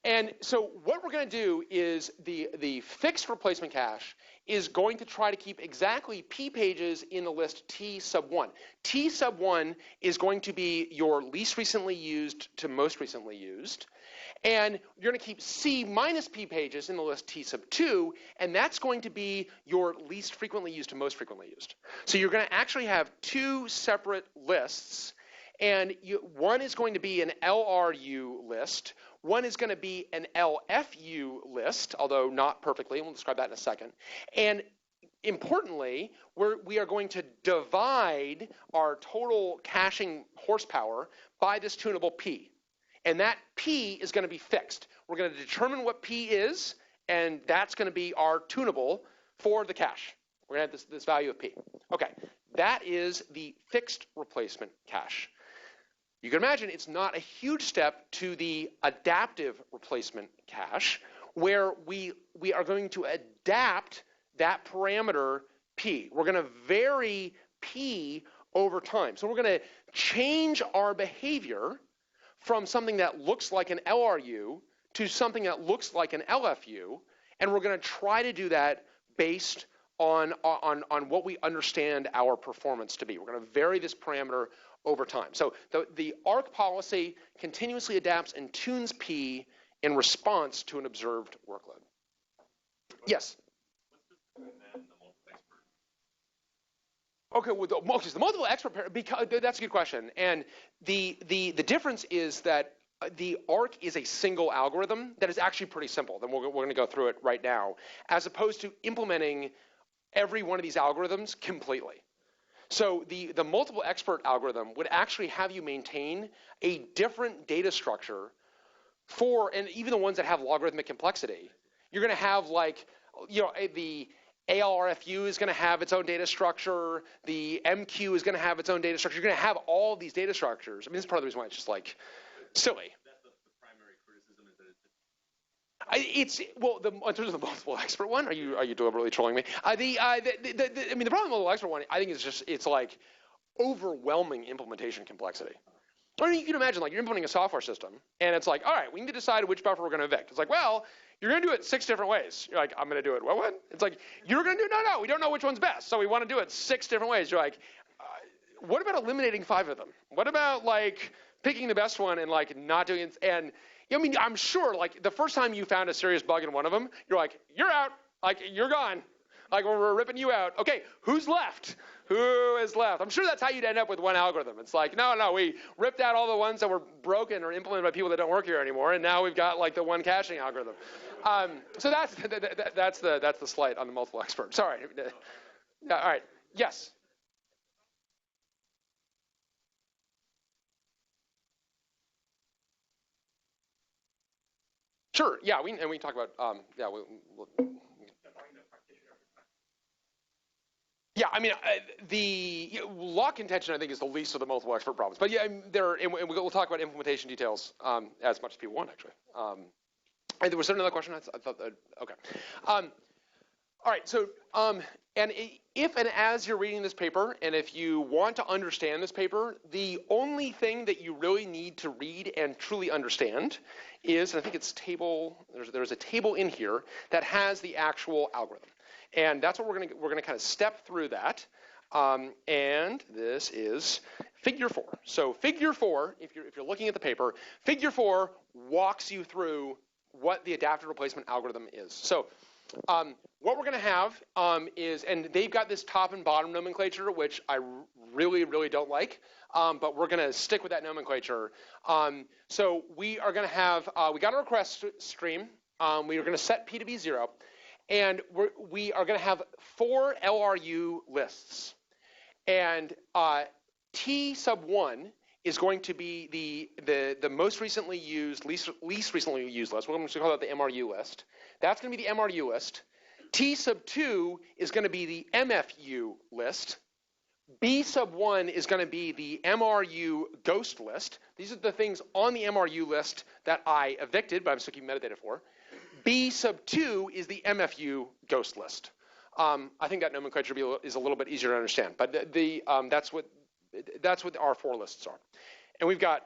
And so what we're going to do is the fixed replacement cache is going to try to keep exactly P pages in the list T sub 1. T sub 1 is going to be your least recently used to most recently used. And you're going to keep C minus P pages in the list T sub 2, and that's going to be your least frequently used to most frequently used. So you're going to actually have two separate lists, and one is going to be an LRU list. One is going to be an LFU list, although not perfectly, and we'll describe that in a second. And importantly, we are going to divide our total caching horsepower by this tunable P. And that P is going to be fixed. We're going to determine what P is, and that's going to be our tunable for the cache. We're going to have this value of P. Okay, that is the fixed replacement cache. You can imagine it's not a huge step to the adaptive replacement cache, where we are going to adapt that parameter P. We're going to vary P over time. So we're going to change our behavior from something that looks like an LRU to something that looks like an LFU, and we're going to try to do that based on what we understand our performance to be. We're going to vary this parameter over time. So the ARC policy continuously adapts and tunes P in response to an observed workload. Yes? Okay, well, the multiple expert, because that's a good question. And the difference is that the ARC is a single algorithm that is actually pretty simple. Then we're going to go through it right now, as opposed to implementing every one of these algorithms completely. So the multiple expert algorithm would actually have you maintain a different data structure for, and even the ones that have logarithmic complexity, you're going to have like, you know, the ALRFU is going to have its own data structure. The MQ is going to have its own data structure. You're going to have all these data structures. I mean, this is part of the reason why it's just like silly. That's the primary criticism is that In terms of the multiple expert one, are you deliberately trolling me? I mean, the problem with the multiple expert one, I think it's like overwhelming implementation complexity. I mean, you can imagine, like, you're implementing a software system, and it's like, all right, we need to decide which buffer we're going to evict. It's like, well, you're going to do it 6 different ways. You're like, I'm going to do it what? It's like, you're going to do it, no, we don't know which one's best, so we want to do it 6 different ways. You're like, what about eliminating 5 of them? What about, like, picking the best one and, like, not doing it? And, I mean, I'm sure, like, the first time you found a serious bug in one of them, you're like, you're out. Like, you're gone. Like, we're ripping you out. Okay, who's left? Who is left? I'm sure that's how you'd end up with one algorithm. It's like, no, we ripped out all the ones that were broken or implemented by people that don't work here anymore, and now we've got like the one caching algorithm. So that's the slight on the multiple expert. Sorry. All right. Yes. Sure. Yeah. We talk about Yeah, I mean, the lock contention, I think, is the least of the multiple expert problems. But yeah, and we'll talk about implementation details as much as people want, actually. And was there another question? I thought that, okay. All right, so, and if and as you're reading this paper, and if you want to understand this paper, the only thing that you really need to read and truly understand is, and I think it's there's a table in here that has the actual algorithm. And that's what we're gonna kind of step through that. And this is figure 4. So figure 4, if you're looking at the paper, figure 4 walks you through what the adaptive replacement algorithm is. So what we're gonna have is, and they've got this top and bottom nomenclature, which I really, really don't like, but we're gonna stick with that nomenclature. So we are gonna have, we got a request stream. We are gonna set P to be 0. And we are going to have 4 LRU lists. And T sub 1 is going to be the most recently used, least recently used list. We're going to call that the MRU list. That's going to be the MRU list. T sub 2 is going to be the MFU list. B sub 1 is going to be the MRU ghost list. These are the things on the MRU list that I evicted, but I'm still keeping metadata for. B sub 2 is the MFU ghost list. I think that nomenclature is a little bit easier to understand, but that's what our 4 lists are. And we've got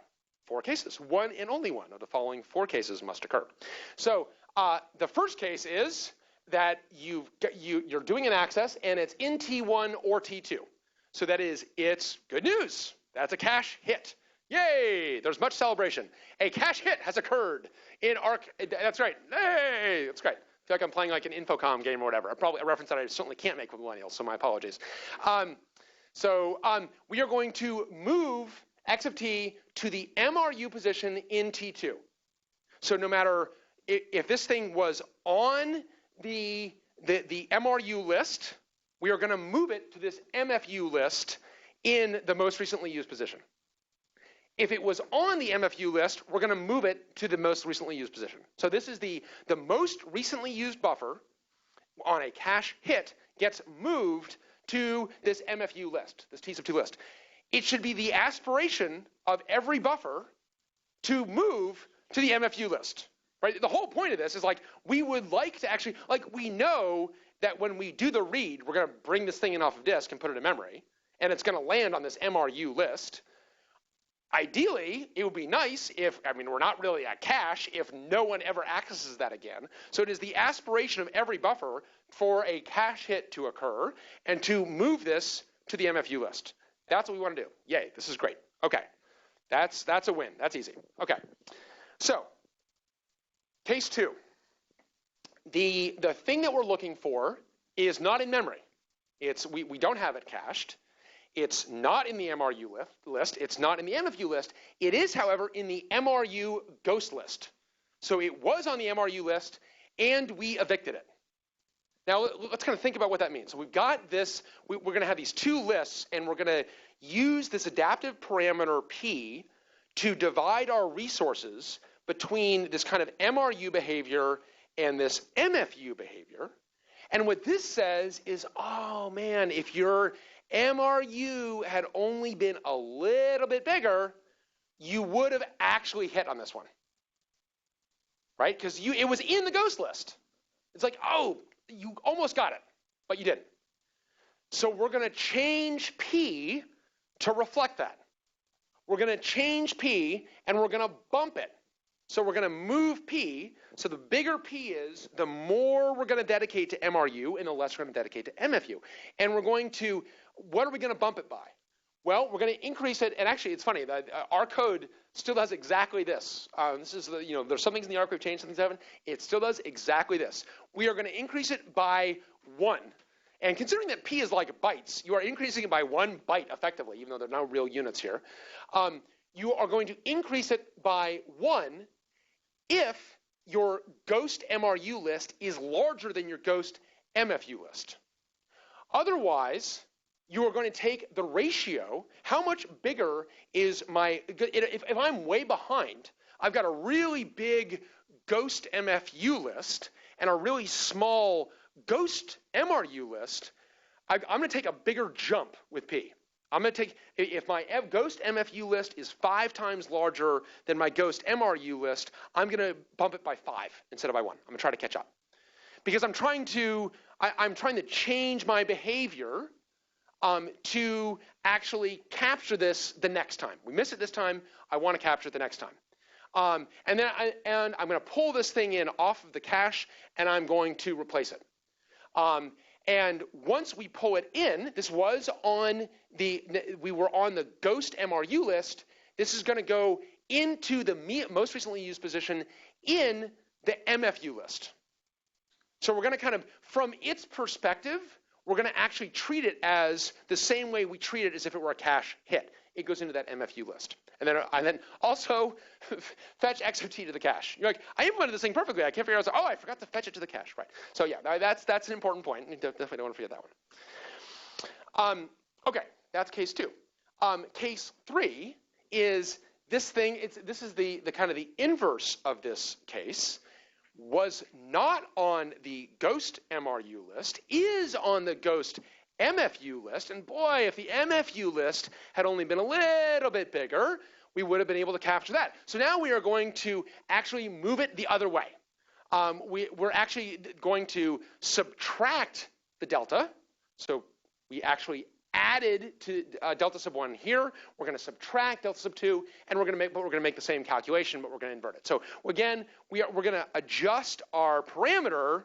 4 cases. One and only one of the following 4 cases must occur. So the first case is that you're doing an access and it's in T1 or T2. So that is, it's good news. That's a cache hit. Yay! There's much celebration. A cache hit has occurred in ARC. That's right. Hey! That's great. I feel like I'm playing like an Infocom game or whatever. Probably a reference that I certainly can't make with millennials, so my apologies. We are going to move X of T to the MRU position in T2. So no matter if this thing was on the MRU list, we are going to move it to this MFU list in the most recently used position. If it was on the MFU list, we're going to move it to the most recently used position. So this is the most recently used buffer on a cache hit gets moved to this MFU list, this T sub 2 list. It should be the aspiration of every buffer to move to the MFU list, right? The whole point of this is like, we would like to actually, like, we know that when we do the read, we're going to bring this thing in off of disk and put it in memory, and it's going to land on this MRU list. Ideally, it would be nice if, we're not really at cache if no one ever accesses that again. So it is the aspiration of every buffer for a cache hit to occur and to move this to the MFU list. That's what we want to do. Yay, this is great. Okay, that's a win. That's easy. Okay, so case 2. The thing that we're looking for is not in memory. We don't have it cached. It's not in the MRU list. It's not in the MFU list. It is, however, in the MRU ghost list. So it was on the MRU list, and we evicted it. Now, let's kind of think about what that means. So we've got this. We're going to have these 2 lists, and we're going to use this adaptive parameter P to divide our resources between this kind of MRU behavior and this MFU behavior. And what this says is, oh man, if your MRU had only been a little bit bigger, you would have actually hit on this one, right? Because it was in the ghost list. It's like, oh, you almost got it, but you didn't. So we're going to change P to reflect that. We're going to change P, and we're going to bump it. So we're going to move P. So the bigger P is, the more we're going to dedicate to MRU, and the less we're going to dedicate to MFU. And we're going to, what are we going to bump it by? Well, we're going to increase it, and actually it's funny, our code still does exactly this. This is, there's some things in the arc we've changed, some things haven't. It still does exactly this. We are going to increase it by 1. And considering that P is like bytes, you are increasing it by 1 byte effectively, even though there are no real units here. You are going to increase it by 1 if your ghost MRU list is larger than your ghost MFU list. Otherwise, you are going to take the ratio. How much bigger is my, if I'm way behind, I've got a really big ghost MFU list and a really small ghost MRU list, I'm going to take a bigger jump with P. I'm going to take, if my ghost MFU list is 5 times larger than my ghost MRU list, I'm going to bump it by 5 instead of by 1. I'm going to try to catch up. Because I'm trying to change my behavior to actually capture this the next time. We miss it this time, I want to capture it the next time. And I'm going to pull this thing in off of the cache, and I'm going to replace it. And once we pull it in, this was on we were on the ghost MRU list. This is going to go into the most recently used position in the MFU list. So we're going to kind of, from its perspective, we're going to actually treat it as the same way we treat it as if it were a cache hit. It goes into that MFU list. And then also fetch XOT to the cache. You're like, I implemented this thing perfectly. I can't figure out. Oh, I forgot to fetch it to the cache. Right. So yeah, that's an important point. You definitely don't want to forget that one. Okay, that's case 2. Case 3 is this thing. This is the kind of the inverse of this case. Was not on the ghost MRU list, is on the ghost MFU list, and boy, if the MFU list had only been a little bit bigger, we would have been able to capture that. So now we are going to actually move it the other way. We're actually going to subtract the delta. So we actually added to delta sub 1 here. We're going to subtract delta sub 2, and we're going to make the same calculation, but we're going to invert it. So again, we're going to adjust our parameter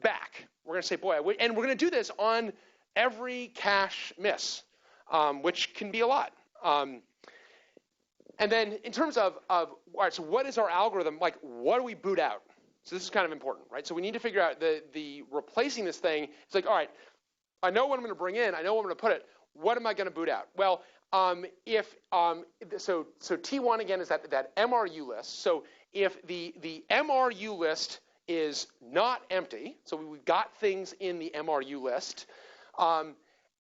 back. We're going to say, boy, and we're going to do this on every cache miss, which can be a lot. And then in terms of all right, so what is our algorithm? Like, what do we boot out? So this is kind of important, right? So we need to figure out the replacing this thing. It's like, all right, I know what I'm going to bring in. I know where I'm going to put it. What am I going to boot out? Well, so T1 again is that MRU list. So if the MRU list is not empty, so we've got things in the MRU list,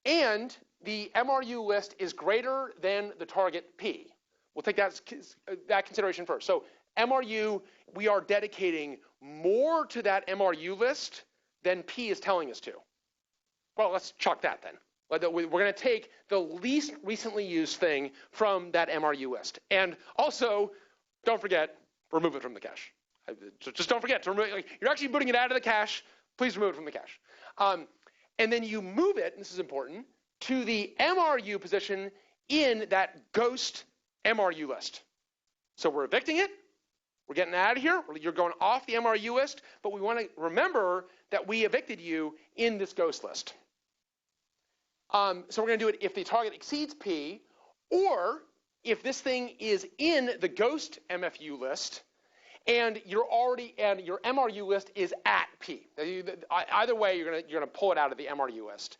and the MRU list is greater than the target P. We'll take that consideration first. So MRU, we are dedicating more to that MRU list than P is telling us to. Well, let's chuck that then. We're going to take the least recently used thing from that MRU list. And also, don't forget, remove it from the cache. Just don't forget to remove it. Like, you're actually booting it out of the cache. please remove it from the cache. And then you move it, and this is important, to the MRU position in that ghost MRU list. So we're evicting it. We're getting out of here. You're going off the MRU list, but we want to remember that we evicted you in this ghost list. So we're going to do it if the target exceeds P, or if this thing is in the ghost MFU list, and your MRU list is at P. Either way, you're going to pull it out of the MRU list.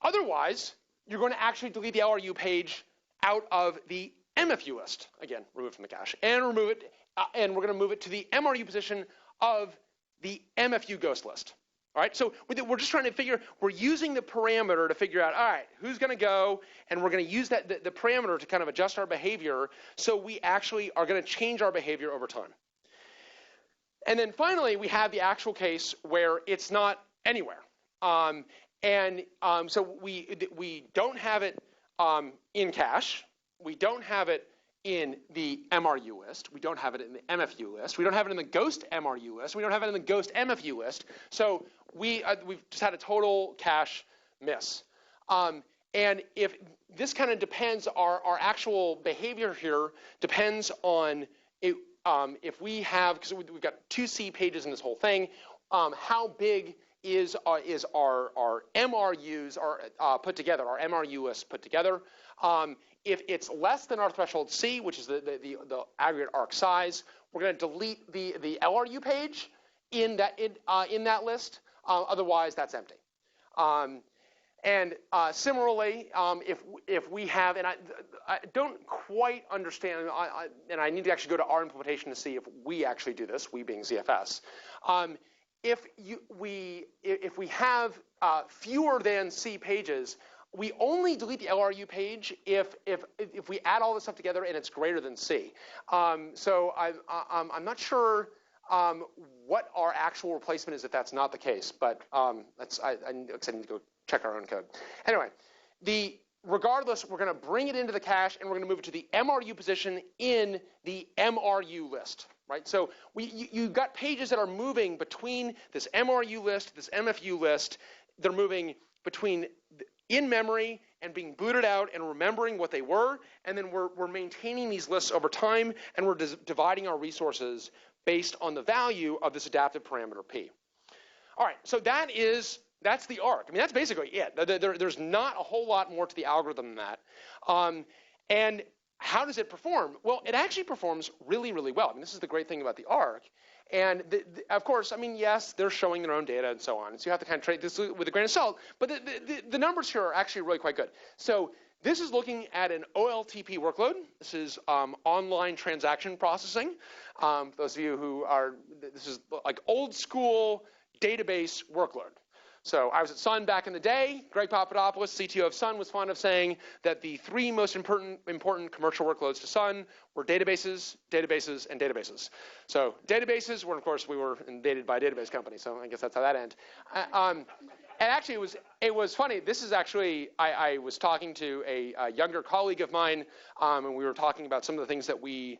Otherwise, you're going to actually delete the LRU page out of the MFU list. Again, remove it from the cache, and remove it, and we're going to move it to the MRU position of the MFU ghost list. All right, so we're just trying to figure, we're using the parameter to figure out, all right, who's going to go, and we're going to use that the parameter to kind of adjust our behavior, so we actually are going to change our behavior over time. And then finally, we have the actual case where it's not anywhere. So we don't have it in cache. We don't have it in the MRU list. We don't have it in the MFU list. We don't have it in the ghost MRU list. We don't have it in the ghost MFU list. So we've just had a total cache miss. And if this kind of depends, our actual behavior here depends on if we have, because we've got 2 C pages in this whole thing, how big is our MRUs put together, our MRU list put together. If it's less than our threshold C, which is the aggregate arc size, we're going to delete the LRU page in that list. Otherwise, that's empty. Similarly, if we have, and I don't quite understand, and I need to actually go to our implementation to see if we actually do this, we being ZFS. If we have fewer than C pages, we only delete the LRU page if we add all this stuff together and it's greater than C. So I'm not sure what our actual replacement is if that's not the case, but I need to go check our own code. Anyway, regardless, we're going to bring it into the cache and we're going to move it to the MRU position in the MRU list. Right, so you've got pages that are moving between this MRU list, this MFU list. They're moving between in memory and being booted out and remembering what they were, and then we're maintaining these lists over time, and we're dividing our resources based on the value of this adaptive parameter P. All right, so that's the arc. I mean, that's basically it. There's not a whole lot more to the algorithm than that. And how does it perform? Well, it actually performs really, really well. I mean, this is the great thing about the arc. And of course, I mean, yes, they're showing their own data and so on. So you have to kind of treat this with a grain of salt. But the numbers here are actually really quite good. So this is looking at an OLTP workload. This is online transaction processing. Those of you who this is like old school database workload. So I was at Sun back in the day. Greg Papadopoulos, CTO of Sun, was fond of saying that the 3 most important commercial workloads to Sun were databases, databases, and databases. So databases were, of course, we were invaded by a database company, so I guess that's how that ended. And actually, it was funny. This is actually, I was talking to a younger colleague of mine, and we were talking about some of the things that we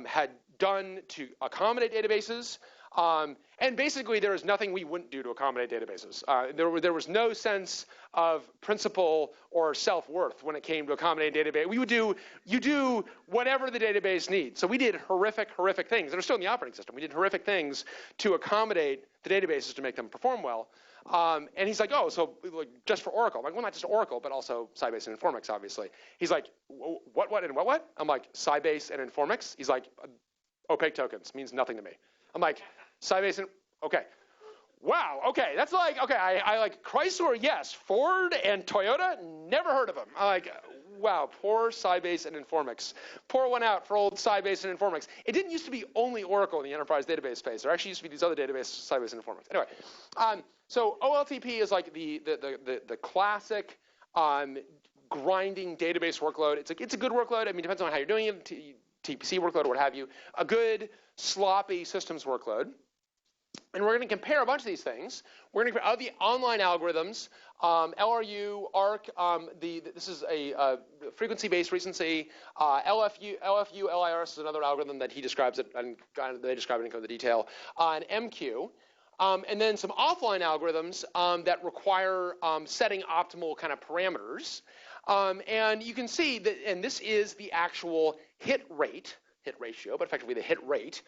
had done to accommodate databases. And basically, there is nothing we wouldn't do to accommodate databases. There was no sense of principle or self-worth when it came to accommodating database. You do whatever the database needs. So we did horrific things. They're still in the operating system. We did horrific things to accommodate the databases to make them perform well. And he's like, oh, so like, just for Oracle. I'm like, well, not just Oracle, but also Sybase and Informix, obviously. He's like, what, and what? I'm like, Sybase and Informix? He's like, opaque tokens means nothing to me. I'm like, Sybase and, okay. Wow, okay, that's like, okay, I like Chrysler, yes. Ford and Toyota, never heard of them. I'm like, wow, poor Sybase and Informix. Pour one out for old Sybase and Informix. It didn't used to be only Oracle in the enterprise database space. There actually used to be these other databases, Sybase and Informix. Anyway, so OLTP is like the classic grinding database workload. It's a good workload. I mean, it depends on how you're doing it, TPC workload or what have you. A good sloppy systems workload. And we're going to compare a bunch of these things. We're going to compare the online algorithms, LRU, ARC. This is a frequency-based recency. LFU, LIRS is another algorithm that he describes it, and they describe it in the detail. And MQ. and then some offline algorithms that require setting optimal kind of parameters. And you can see that, and this is the actual hit ratio, but effectively the hit rate,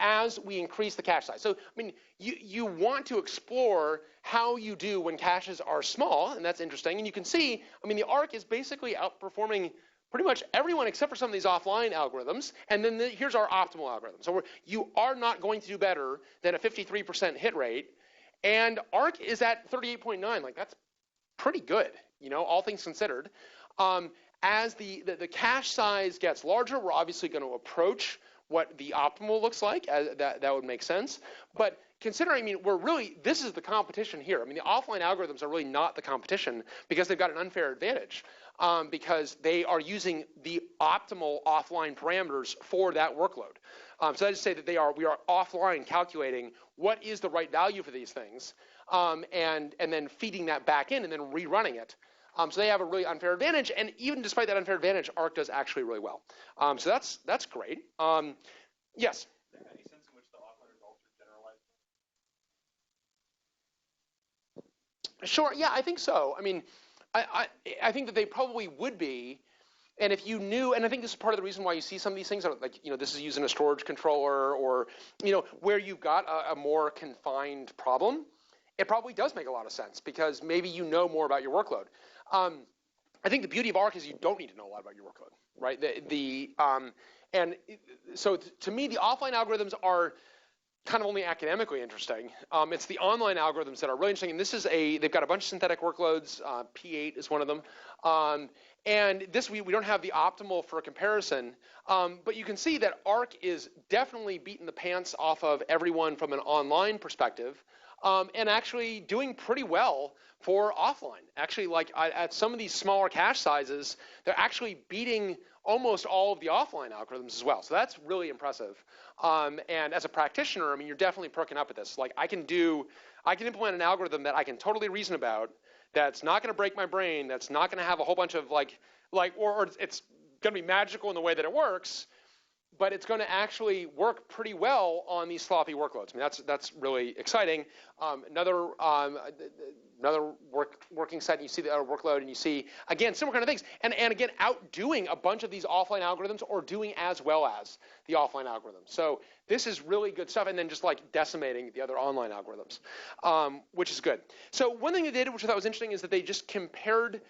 as we increase the cache size. So, I mean, you want to explore how you do when caches are small, and that's interesting. And you can see, I mean, the ARC is basically outperforming pretty much everyone except for some of these offline algorithms. And then here's our optimal algorithm. So you are not going to do better than a 53% hit rate. And ARC is at 38.9. Like, that's pretty good, you know, all things considered. As the cache size gets larger, we're obviously going to approach what the optimal looks like. That would make sense. But considering, I mean, this is the competition here. I mean, the offline algorithms are really not the competition because they've got an unfair advantage because they are using the optimal offline parameters for that workload. So I just say that we are offline calculating what is the right value for these things and then feeding that back in and then rerunning it. So they have a really unfair advantage, and even despite that unfair advantage, ARC does actually really well. So that's great. Yes? Any sense in which the offline results are generalized? Sure, yeah, I think so. I mean, I think that they probably would be, and if you knew, and I think this is part of the reason why you see some of these things, like, you know, this is using a storage controller or, you know, where you've got a more confined problem, it probably does make a lot of sense because maybe you know more about your workload. I think the beauty of ARC is you don't need to know a lot about your workload, right? So to me, the offline algorithms are kind of only academically interesting. It's the online algorithms that are really interesting. And this is they've got a bunch of synthetic workloads. P8 is one of them. And this, we don't have the optimal for comparison. But you can see that ARC is definitely beating the pants off of everyone from an online perspective. And actually doing pretty well for offline. Actually, like at some of these smaller cache sizes, they're actually beating almost all of the offline algorithms as well. So that's really impressive. And as a practitioner, I mean, you're definitely perking up at this. Like I can implement an algorithm that I can totally reason about, that's not going to break my brain, that's not going to have a whole bunch of or it's going to be magical in the way that it works, but it's going to actually work pretty well on these sloppy workloads. I mean, that's really exciting. Another working set, and you see the workload, and you see, again, similar kind of things. And again, outdoing a bunch of these offline algorithms or doing as well as the offline algorithms. So this is really good stuff, and then just like decimating the other online algorithms, which is good. So one thing they did, which I thought was interesting, is that they just compared,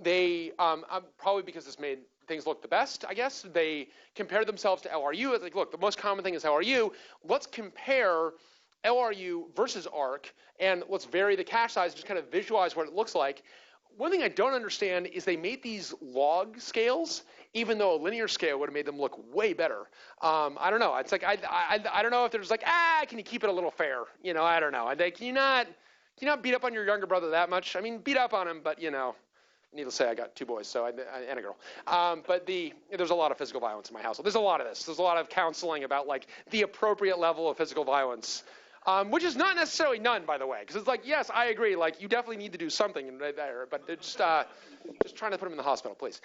probably because this made things look the best, I guess. They compared themselves to LRU. It's like, look, the most common thing is LRU. Let's compare LRU versus ARC, and let's vary the cache size, just kind of visualize what it looks like. One thing I don't understand is they made these log scales, even though a linear scale would have made them look way better. I don't know. It's like, I don't know if there's like, can you keep it a little fair? You know, I don't know. Can you not beat up on your younger brother that much? I mean, beat up on him, but, you know, needless to say, I got two boys, and a girl. But there's a lot of physical violence in my household. There's a lot of this. There's a lot of counseling about like the appropriate level of physical violence, which is not necessarily none, by the way, because it's like, yes, I agree. Like you definitely need to do something there, but just trying to put him in the hospital, please.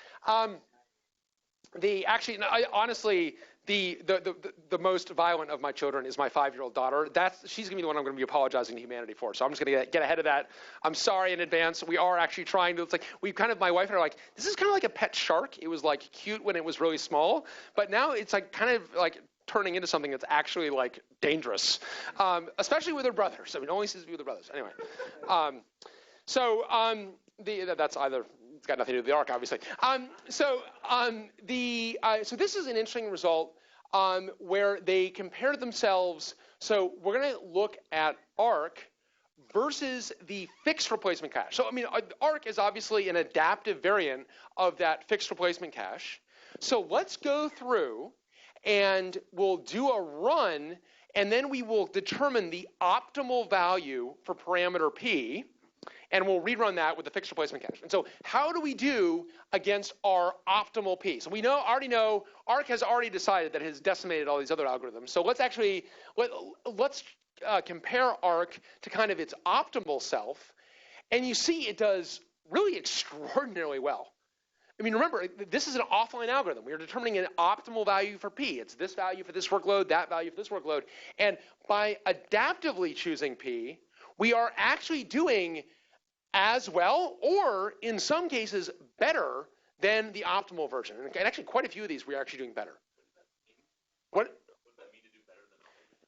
Honestly, the most violent of my children is my 5-year-old daughter. She's gonna be the one I'm gonna be apologizing to humanity for. So I'm just gonna get ahead of that. I'm sorry in advance. We are actually trying to. It's like my wife and I are like, this is kind of like a pet shark. It was like cute when it was really small, but now it's like kind of like turning into something that's actually like dangerous, especially with her brothers. I mean, only seems to be with her brothers. Anyway, that's either. It's got nothing to do with the ARC, obviously. So this is an interesting result where they compared themselves. So we're going to look at ARC versus the fixed replacement cache. So I mean, ARC is obviously an adaptive variant of that fixed replacement cache. So let's go through and we'll do a run, and then we will determine the optimal value for parameter P. And we'll rerun that with the fixed replacement cache. And so how do we do against our optimal P? So we already know ARC has already decided that it has decimated all these other algorithms. So let's compare ARC to kind of its optimal self. And you see it does really extraordinarily well. I mean, remember, this is an offline algorithm. We are determining an optimal value for P. It's this value for this workload, that value for this workload. And by adaptively choosing P, we are actually doing as well, or in some cases, better than the optimal version. And actually, quite a few of these, we're actually doing better. What?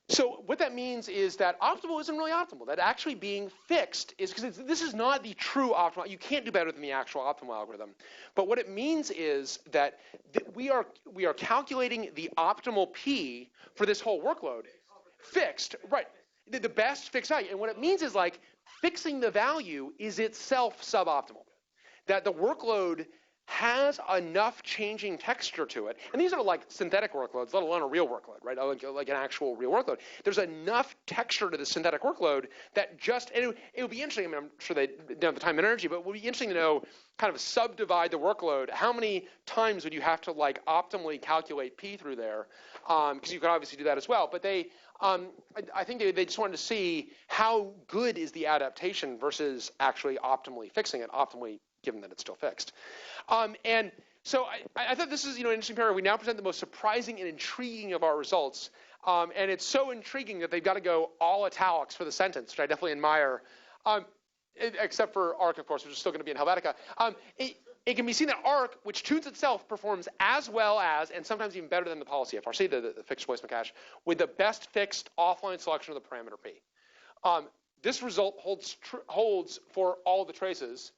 So what that means is that optimal isn't really optimal. That actually being fixed is, because this is not the true optimal. You can't do better than the actual optimal algorithm. But what it means is that we are calculating the optimal P for this whole workload. Fixed, right. The best fixed value. And what it means is like fixing the value is itself suboptimal. That the workload has enough changing texture to it, and these are like synthetic workloads, let alone a real workload, right? Like an actual real workload. There's enough texture to the synthetic workload that it would be interesting. I mean, I'm sure they don't have the time and energy, but it would be interesting to know, kind of subdivide the workload. How many times would you have to like optimally calculate P through there? Because you could obviously do that as well. But I think they just wanted to see how good is the adaptation versus actually optimally fixing it, optimally given that it's still fixed. And so I thought this is an interesting paragraph. We now present the most surprising and intriguing of our results. And it's so intriguing that they've got to go all italics for the sentence, which I definitely admire, except for ARC, of course, which is still going to be in Helvetica. It can be seen that ARC, which tunes itself, performs as well as, and sometimes even better than the policy FRC, the fixed voice cache, with the best fixed offline selection of the parameter P. This result holds for all the traces.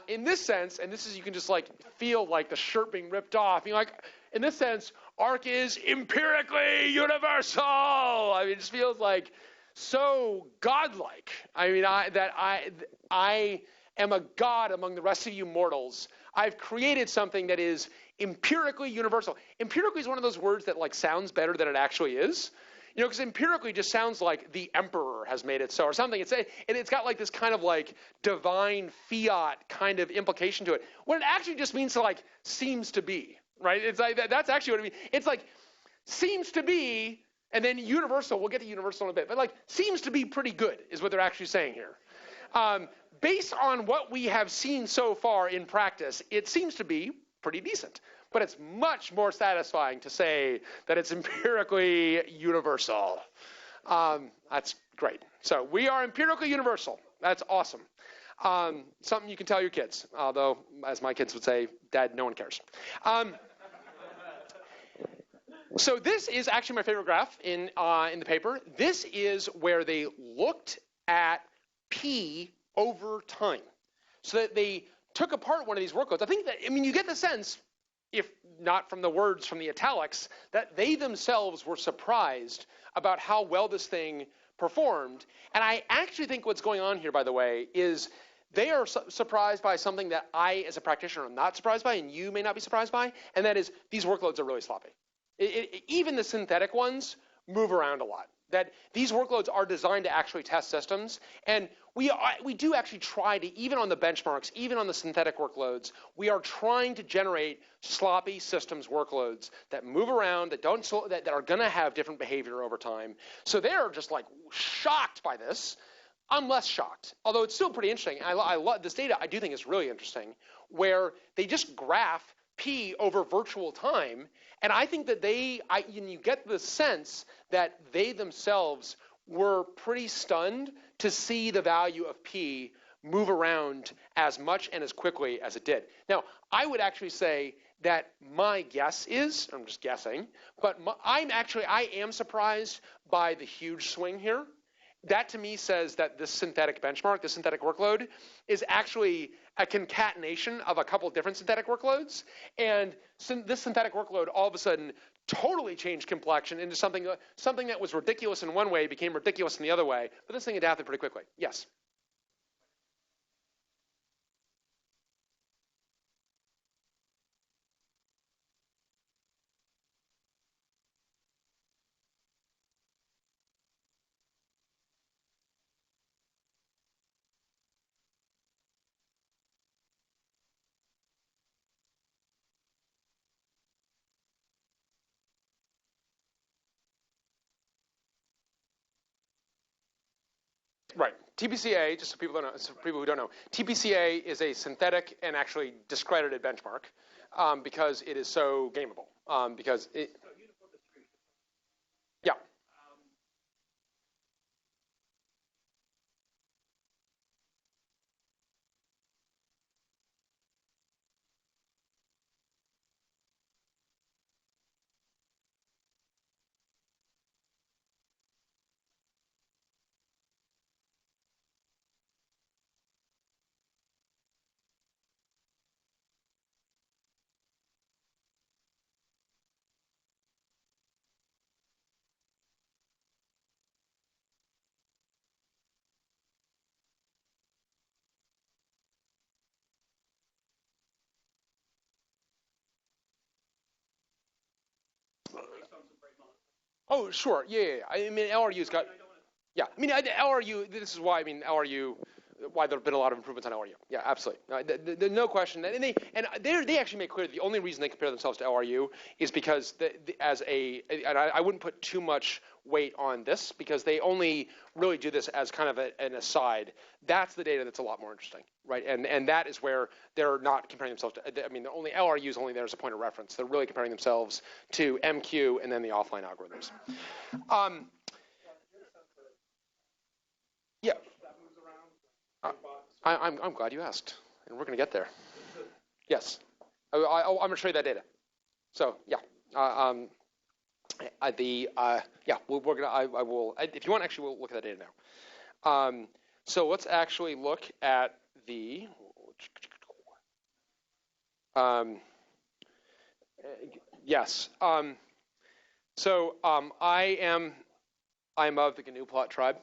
In this sense, and this is, you can just like feel like the shirt being ripped off. In this sense, ARC is empirically universal. I mean, it just feels like so godlike. I mean, I am a god among the rest of you mortals. I've created something that is empirically universal. Empirically is one of those words that like sounds better than it actually is. Because empirically just sounds like the emperor has made it so or something. It's got like this kind of like divine fiat kind of implication to it. When it actually just means to like seems to be, right? It's like that's actually what it means. It's like seems to be, and then universal. We'll get to universal in a bit, but like seems to be pretty good is what they're actually saying here. Based on what we have seen so far in practice, it seems to be pretty decent. But it's much more satisfying to say that it's empirically universal. That's great. So we are empirically universal. That's awesome. Something you can tell your kids, although, as my kids would say, Dad, no one cares. So this is actually my favorite graph in the paper. This is where they looked at P over time. So that they took apart one of these workloads. You get the sense, if not from the words from the italics, that they themselves were surprised about how well this thing performed. And I actually think what's going on here, by the way, is they are surprised by something that I, as a practitioner, am not surprised by, and you may not be surprised by, and that is these workloads are really sloppy. Even the synthetic ones move around a lot. That these workloads are designed to actually test systems, and we do actually try to, even on the benchmarks, even on the synthetic workloads, we are trying to generate sloppy systems workloads that move around, that are going to have different behavior over time. So they're just like shocked by this. I'm less shocked, although it's still pretty interesting. I love this data. I do think is really interesting, where they just graph P over virtual time, and I think that you get the sense that they themselves were pretty stunned to see the value of P move around as much and as quickly as it did. Now, I would actually say that my guess is, I'm just guessing, but I am surprised by the huge swing here. That to me says that this synthetic benchmark, this synthetic workload, is actually a concatenation of a couple of different synthetic workloads. And this synthetic workload all of a sudden totally changed complexion into something that was ridiculous in one way became ridiculous in the other way. But this thing adapted pretty quickly. Yes? Right. TPCA, just so people don't know, so for people who don't know, TPCA is a synthetic and actually discredited benchmark because it is so gameable. Because it, yeah. Oh, sure. Yeah. I mean, LRU's got. Yeah. I mean, LRU. This is why. I mean, LRU. Why there have been a lot of improvements on LRU. Yeah, absolutely. No question. And they actually make clear that the only reason they compare themselves to LRU is because and I wouldn't put too much weight on this because they only really do this as kind of an aside. That's the data that's a lot more interesting, right? And that is where they're not comparing themselves to. I mean, the only LRU is only there as a point of reference. They're really comparing themselves to MQ and then the offline algorithms. Yeah. I'm glad you asked, and we're going to get there. Yes, I'm going to show you that data. So yeah, we're going to. I will. If you want, actually, we'll look at that data now. So let's actually look at the. Yes. So I am of the GNU plot tribe.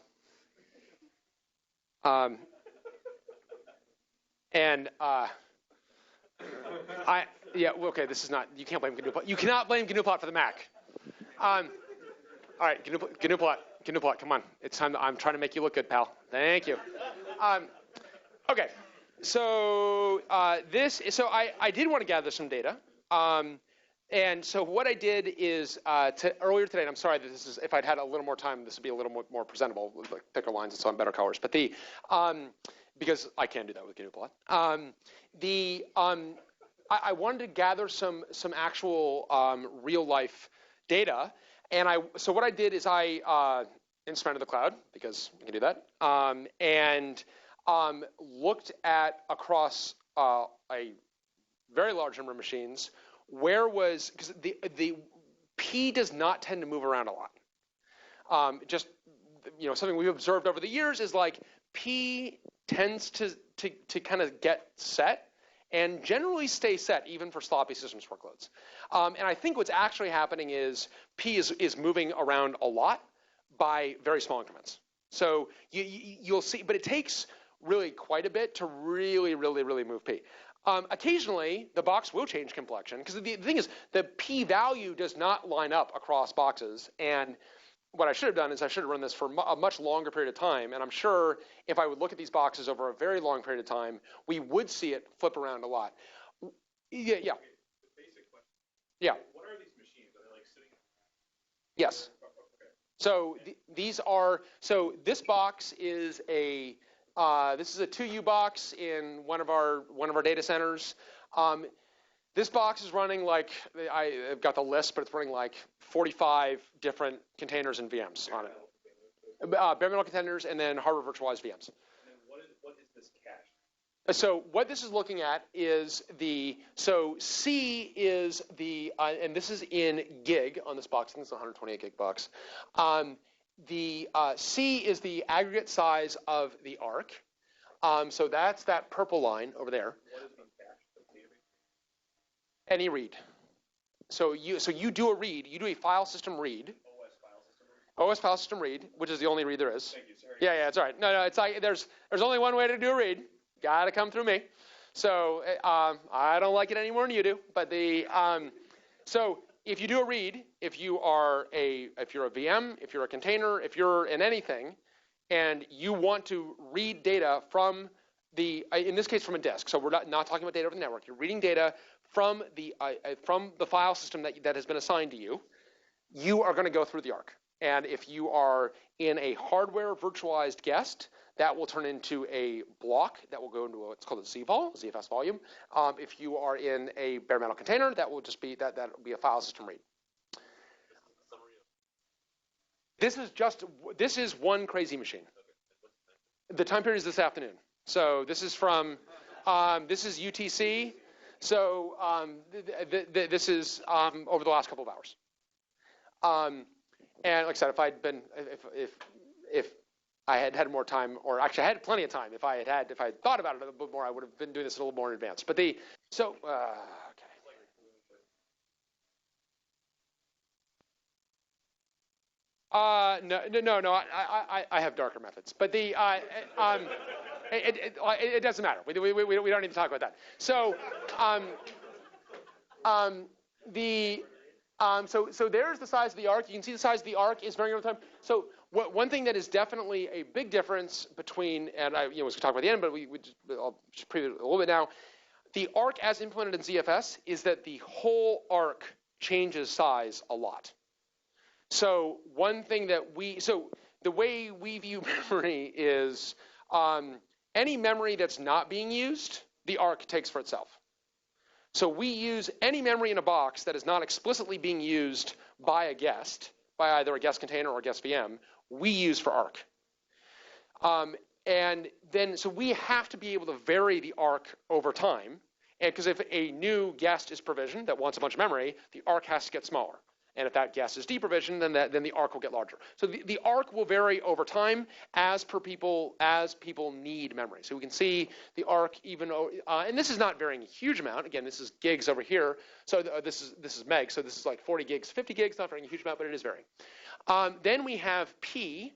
This is not, you can't blame GNU plot. You cannot blame GNU plot for the Mac. All right, GNU plot, come on. It's time, I'm trying to make you look good, pal. Thank you. Okay, so I did want to gather some data. And so what I did is earlier today, and I'm sorry that this is, if I'd had a little more time, this would be a little more presentable with like thicker lines and so on, better colors. But because I can do that with GNU plot. I wanted to gather some actual real life data, and so what I did is I instrumented the cloud because I can do that, and looked at across a very large number of machines. Because the P does not tend to move around a lot. Something we've observed over the years is like P tends to kind of get set and generally stay set even for sloppy systems workloads. And I think what's actually happening is P is moving around a lot by very small increments. So you'll see, but it takes really quite a bit to really move P. Occasionally, the box will change complexion because the thing is the P value does not line up across boxes. And what I should have done is I should have run this for a much longer period of time. And I'm sure if I would look at these boxes over a very long period of time, we would see it flip around a lot. Yeah. Okay, the basic question. Yeah. What are these machines? Are they like sitting? Yes. Okay. So this box is this is a 2U box in one of our data centers. This box is running like, I've got the list, but it's running like 45 different containers and VMs on it. Bare metal containers and then hardware virtualized VMs. And then what is this cache? So what this is looking at is C is and this is in gig on this box. I think it's a 128 gig box. C is the aggregate size of the arc. So that's that purple line over there. What is being cached? Any read. So you do a read. You do a file system read. OS file system read, which is the only read there is. Thank you, sorry. Yeah, it's all right. No, it's like there's only one way to do a read. Got to come through me. So I don't like it any more than you do. But so if you do a read, if you're a VM, if you're a container, if you're in anything, and you want to read data from in this case from a disk. So we're not talking about data over the network. You're reading data from the file system that has been assigned to you. You are going to go through the arc. And if you are in a hardware virtualized guest, that will turn into a block that will go into what's called a ZVol, ZFS volume. If you are in a bare metal container, that will just be that will be a file system read. This is one crazy machine. The time period is this afternoon. So this is from this is UTC. So this is over the last couple of hours. And like I said, if I'd been if I had more time, or actually I had plenty of time, if I had thought about it a little bit more, I would have been doing this a little more in advance. But okay. No. I have darker methods, but it doesn't matter. We don't need to talk about that. So so there's the size of the arc. You can see the size of the arc is varying over time. So one thing that is definitely a big difference between, and I was going to talk about the end, but I'll just preview it a little bit now. The arc as implemented in ZFS is that the whole arc changes size a lot. So one thing that the way we view memory is any memory that's not being used, the arc takes for itself. So we use any memory in a box that is not explicitly being used by a guest, by either a guest container or a guest VM, we use for arc. And then, so we have to be able to vary the arc over time. And because if a new guest is provisioned that wants a bunch of memory, the arc has to get smaller. And if that guest is deprovisioned, then the arc will get larger. So the arc will vary over time as people need memory. So we can see the arc even, and this is not varying a huge amount. Again, this is gigs over here. So this is meg. So this is like 40 gigs, 50 gigs, not varying a huge amount, but it is varying. Then we have P,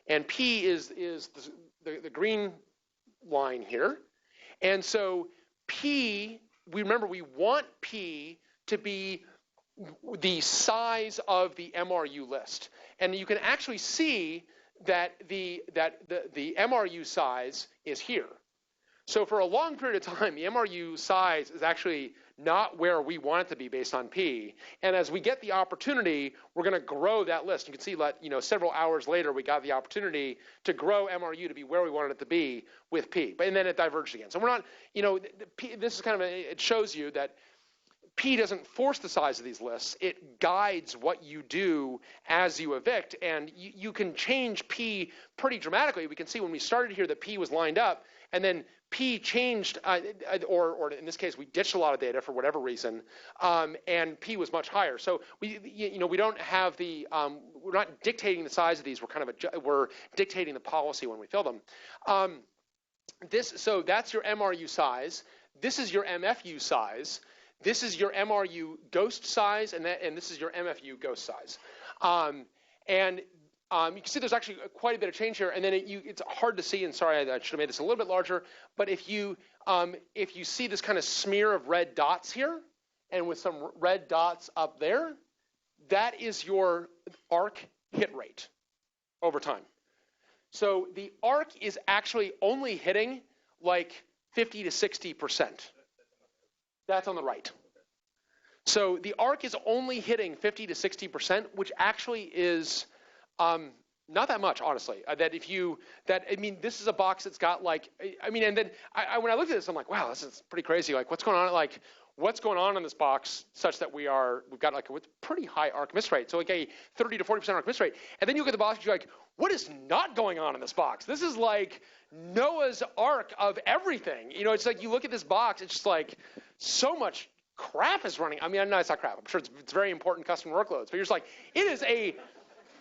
and P is the green line here. And so P, we want P to be the size of the MRU list. And you can actually see that the MRU size is here. So for a long period of time, the MRU size is actually not where we want it to be based on P. And as we get the opportunity, we're going to grow that list. You can see that, several hours later, we got the opportunity to grow MRU to be where we wanted it to be with P. And then it diverged again. So we're not, this is kind of, it shows you that P doesn't force the size of these lists. It guides what you do as you evict, and you can change P pretty dramatically. We can see when we started here that P was lined up, and then P changed, or in this case, we ditched a lot of data for whatever reason, and P was much higher. So we don't have we're not dictating the size of these. We're dictating the policy when we fill them. So that's your MRU size. This is your MFU size. This is your MRU ghost size, and this is your MFU ghost size. You can see there's actually quite a bit of change here, and then it's hard to see, and sorry, I should have made this a little bit larger, but if you see this kind of smear of red dots here, and with some red dots up there, that is your arc hit rate over time. So the arc is actually only hitting like 50 to 60%. That's on the right. So the arc is only hitting 50 to 60%, which actually is not that much, honestly. This is a box that's got and then when I looked at this, I'm like, wow, this is pretty crazy. Like, what's going on? Like, what's going on in this box such that we've got like a pretty high arc miss rate. So like a 30 to 40% arc miss rate. And then you look at the box and you're like, what is not going on in this box? This is like Noah's Ark of everything. It's like you look at this box, it's just like so much crap is running. I mean, no, it's not crap. I'm sure it's very important customer workloads. But you're just like,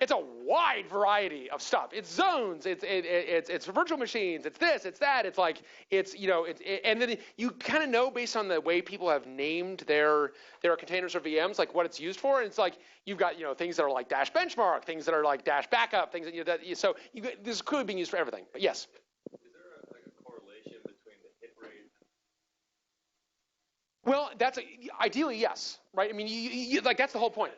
it's a wide variety of stuff. It's zones. It's virtual machines. It's this. It's that. It's like and then you kind of know based on the way people have named their containers or VMs, like what it's used for. And it's like you've got things that are like dash benchmark, things that are like dash backup, things that this is clearly being used for everything. But yes. Is there a correlation between the hit rate? Well, ideally yes, right? I mean, you that's the whole point.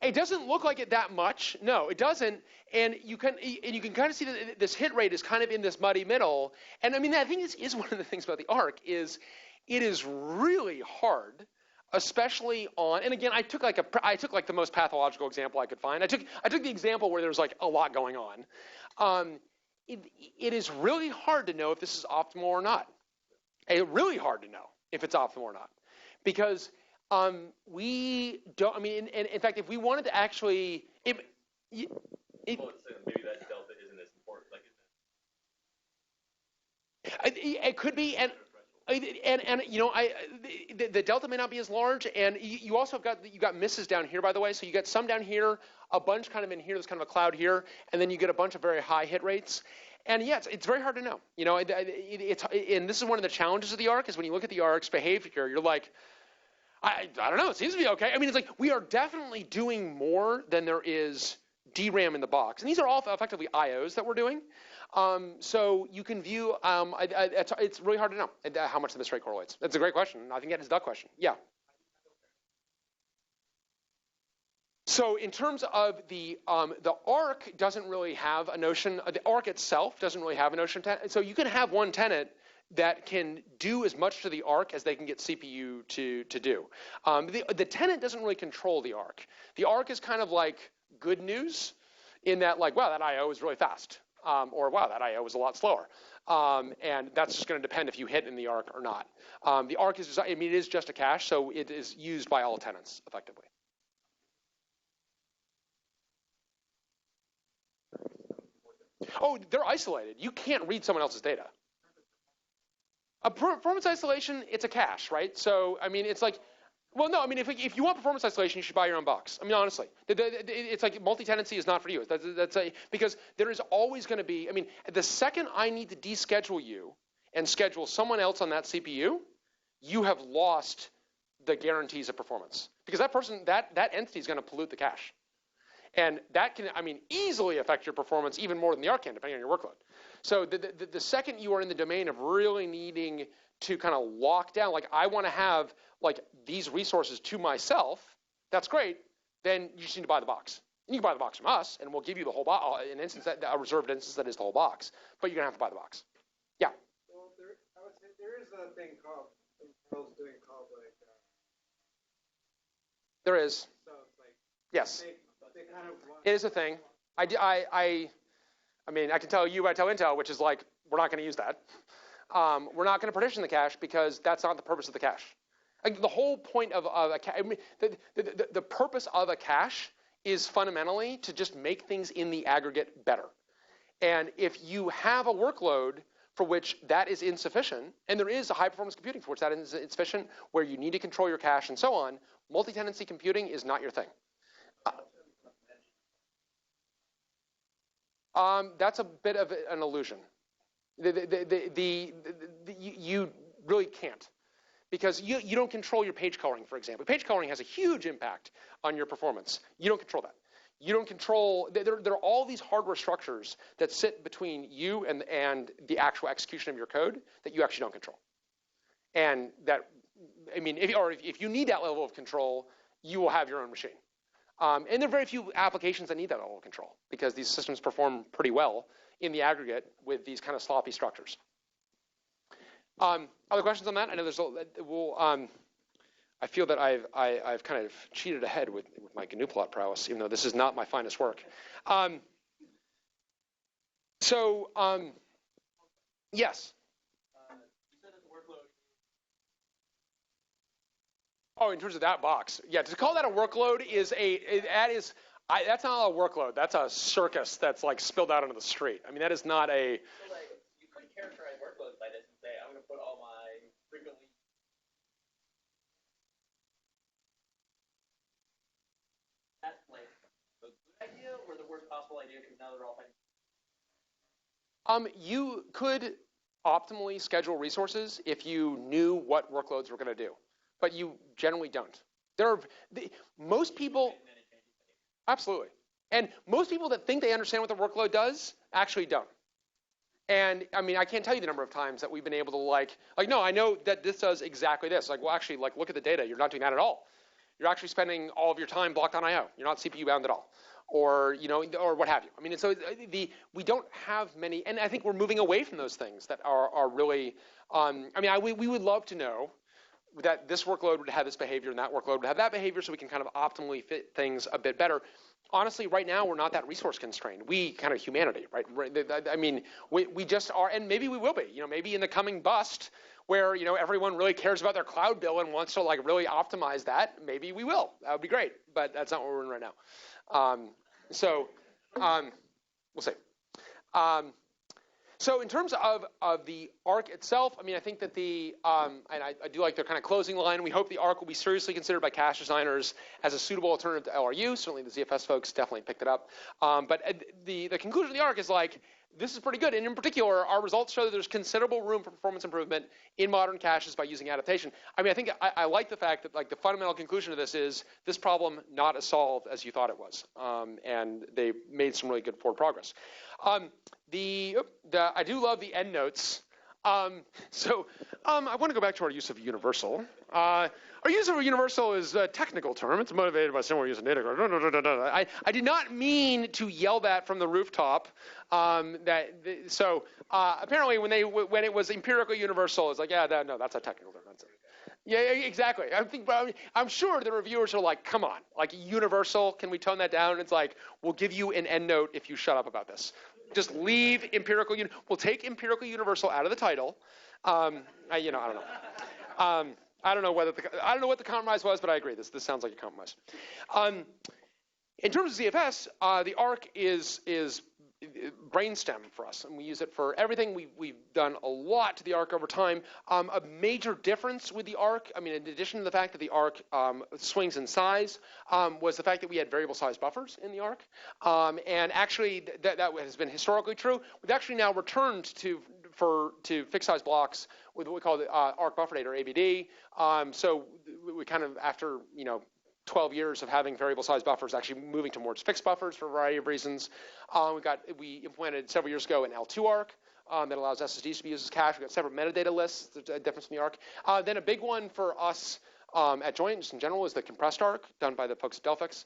It doesn't look like it that much. No, it doesn't. And you can kind of see that this hit rate is kind of in this muddy middle. And I mean, I think this is one of the things about the arc is it is really hard, especially on. And again, I took like the most pathological example I could find. I took the example where there was like a lot going on. it is really hard to know if this is optimal or not. It's really hard to know if it's optimal or not, because we don't. I mean, in fact, if we wanted to actually, well, maybe that delta isn't as important. Like, it could be, and you know, the delta may not be as large, and you also have got misses down here, by the way. So you got some down here, a bunch kind of in here. There's kind of a cloud here, and then you get a bunch of very high hit rates. And yeah, it's very hard to know. You know, and this is one of the challenges of the ARC is when you look at the ARC's behavior, you're like, I don't know. It seems to be okay. I mean, it's like we are definitely doing more than there is DRAM in the box, and these are all effectively IOs that we're doing. So you can view. It's really hard to know how much the miss rate correlates. That's a great question. I think that is the question. Yeah. So in terms of the ARC doesn't really have a notion. The ARC itself doesn't really have a notion. So you can have one tenant that can do as much to the ARC as they can get CPU to do. The tenant doesn't really control the ARC. The ARC is kind of like good news in that, like, wow, that I/O is really fast, or wow, that I/O is a lot slower, and that's just going to depend if you hit in the ARC or not. The ARC is, I mean, it is just a cache, so it is used by all tenants effectively. Oh, they're isolated. You can't read someone else's data. A performance isolation, it's a cache, right? So, I mean, it's like, well, no, I mean, if you want performance isolation, you should buy your own box. I mean, honestly, it's like multi-tenancy is not for you. Because there is always going to be, I mean, the second I need to deschedule you and schedule someone else on that CPU, you have lost the guarantees of performance. Because that person, that entity is going to pollute the cache. And that can, I mean, easily affect your performance even more than the ARC can, depending on your workload. So the second you are in the domain of really needing to kind of lock down, like I want to have like these resources to myself, that's great. Then you just need to buy the box. And you can buy the box from us, and we'll give you the whole box, a reserved instance that is the whole box. But you're gonna have to buy the box. Yeah. Well, I would say there is a thing called like. There is. So it's like. Yes. They kind of. It is a thing. I mean, I can tell you, I tell Intel, which is like, we're not going to use that. We're not going to partition the cache because that's not the purpose of the cache. Like, the whole point of a cache, I mean, the purpose of a cache is fundamentally to just make things in the aggregate better. And if you have a workload for which that is insufficient, and there is a high-performance computing for which that is insufficient, where you need to control your cache and so on, multi-tenancy computing is not your thing. That's a bit of an illusion. You really can't, because you don't control your page coloring, for example. Page coloring has a huge impact on your performance. You don't control that. You don't control. There are all these hardware structures that sit between you and the actual execution of your code that you actually don't control. And that, I mean, if you need that level of control, you will have your own machine. And there are very few applications that need that level of control because these systems perform pretty well in the aggregate with these kind of sloppy structures. Other questions on that? I know there's. I feel that I've kind of cheated ahead with my GNU plot prowess, even though this is not my finest work. Yes. Oh, in terms of that box, yeah. To call that a workload that's not a workload. That's a circus that's like spilled out onto the street. I mean, that is not a. So like, you could characterize workloads by this and say, I'm going to put all my frequently. That's like the good idea or the worst possible idea because now they're all fighting. You could optimally schedule resources if you knew what workloads were going to do. But you generally don't. Most people, absolutely. And most people that think they understand what the workload does actually don't. And I mean, I can't tell you the number of times that we've been able to like, no, I know that this does exactly this. Like, well, actually, like, look at the data. You're not doing that at all. You're actually spending all of your time blocked on I/O. You're not CPU bound at all, or or what have you. I mean, and so we don't have many, and I think we're moving away from those things that are really. I mean, we would love to know that this workload would have this behavior and that workload would have that behavior, so we can kind of optimally fit things a bit better. Honestly, right now, we're not that resource constrained. We kind of humanity, right? I mean, we just are, and maybe we will be. Maybe in the coming bust, where everyone really cares about their cloud bill and wants to like really optimize that, maybe we will. That would be great, but that's not what we're in right now. We'll see. So in terms of the Arc itself, I mean, I think that and I do like their kind of closing line. We hope the Arc will be seriously considered by cache designers as a suitable alternative to LRU. Certainly the ZFS folks definitely picked it up. But the conclusion of the Arc is like, this is pretty good. And in particular, our results show that there's considerable room for performance improvement in modern caches by using adaptation. I mean, I think I like the fact that like the fundamental conclusion of this is this problem not as solved as you thought it was. And they made some really good forward progress. I do love the endnotes. I want to go back to our use of universal. Our use of Universal is a technical term. It's motivated by similar use of data. I did not mean to yell that from the rooftop. Apparently, when it was empirical universal, it's like, yeah, no, that's a technical term. That's it. Yeah, exactly. I'm sure the reviewers are like, come on, like universal, can we tone that down? And it's like, we'll give you an endnote if you shut up about this. Just leave empirical. We'll take empirical universal out of the title. I don't know. I don't know what the compromise was, but I agree. This sounds like a compromise. In terms of ZFS, the Arc is brainstem for us, and we use it for everything. We've done a lot to the Arc over time. A major difference with the Arc, I mean, in addition to the fact that the Arc swings in size, was the fact that we had variable size buffers in the Arc. And actually, that has been historically true. We've actually now returned to fixed size blocks with what we call the Arc buffer data, or ABD. So we kind of, after 12 years of having variable size buffers, actually moving towards fixed buffers for a variety of reasons. We implemented several years ago an L2 Arc that allows SSDs to be used as cache. We've got separate metadata lists. There's a difference in the Arc. Then a big one for us at Joyent, just in general, is the compressed Arc done by the folks at Delphix.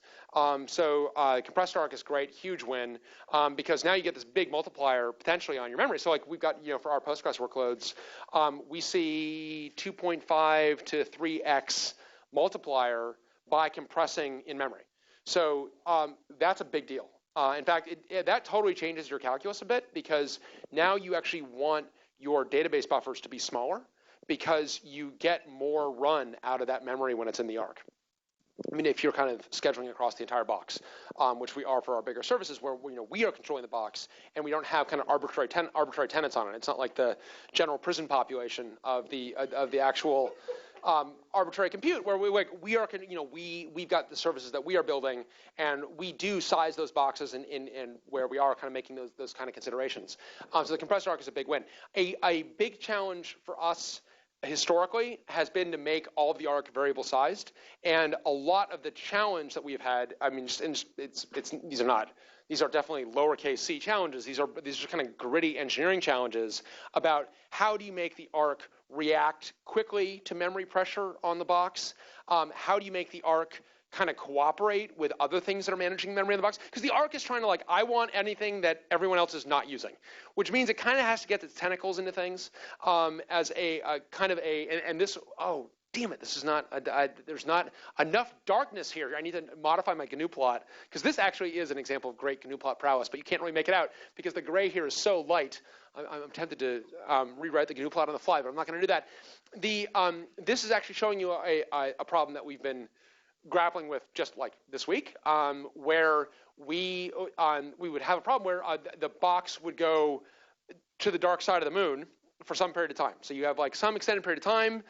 Compressed Arc is great, huge win, because now you get this big multiplier potentially on your memory. So like we've got, for our Postgres workloads, we see 2.5 to 3x multiplier by compressing in memory. So that's a big deal. In fact, that totally changes your calculus a bit, because now you actually want your database buffers to be smaller, because you get more run out of that memory when it's in the Arc. I mean, if you're kind of scheduling across the entire box, which we are for our bigger services, where we are controlling the box and we don't have kind of arbitrary tenants on it. It's not like the general prison population of the actual arbitrary compute, where we've got the services that we are building, and we do size those boxes in where we are kind of making those kind of considerations. So the compressed Arc is a big win. A big challenge for us historically has been to make all of the Arc variable sized, and a lot of the challenge that we've had, I mean, these are definitely lowercase c challenges. These are kind of gritty engineering challenges about how do you make the Arc react quickly to memory pressure on the box? How do you make the Arc kind of cooperate with other things that are managing memory in the box? Because the Arc is trying to I want anything that everyone else is not using, which means it kind of has to get its tentacles into things as a kind of and this, oh, damn it, this is not, there's not enough darkness here. I need to modify my GNU plot, because this actually is an example of great GNU plot prowess, but you can't really make it out because the gray here is so light. I'm tempted to rewrite the GNU plot on the fly, but I'm not going to do that. This is actually showing you a problem that we've been grappling with just like this week, where we would have a problem where the box would go to the dark side of the moon for some period of time. So you have some extended period of time,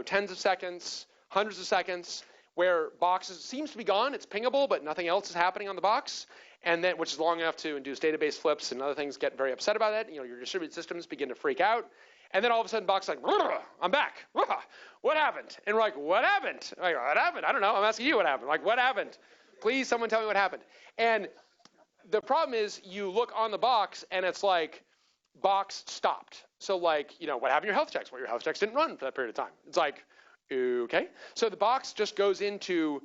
tens of seconds, hundreds of seconds, where boxes seems to be gone. It's pingable, but nothing else is happening on the box, and then which is long enough to induce database flips and other things get very upset about it. Your distributed systems begin to freak out, and then all of a sudden, box I'm back. What happened? And we're like, what happened? What happened? I don't know. I'm asking you what happened. What happened? Please, someone tell me what happened. And the problem is, you look on the box, and it's box stopped. So what happened to your health checks? Well, your health checks didn't run for that period of time. It's okay. So the box just goes into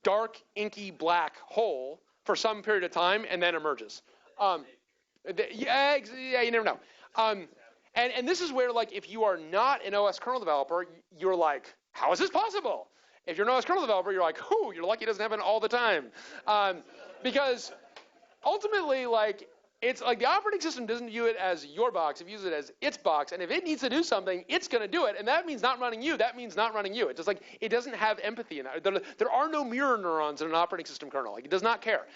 dark, inky black hole for some period of time and then emerges. You never know. And this is where, if you are not an OS kernel developer, you're how is this possible? If you're an OS kernel developer, you're like, "Ooh, you're lucky it doesn't happen all the time," because ultimately, like, it's like the operating system doesn't view it as your box; it views it as its box. And if it needs to do something, it's going to do it, and that means not running you. That means not running you. It's just like it doesn't have empathy in that. There are no mirror neurons in an operating system kernel. Like, it does not care.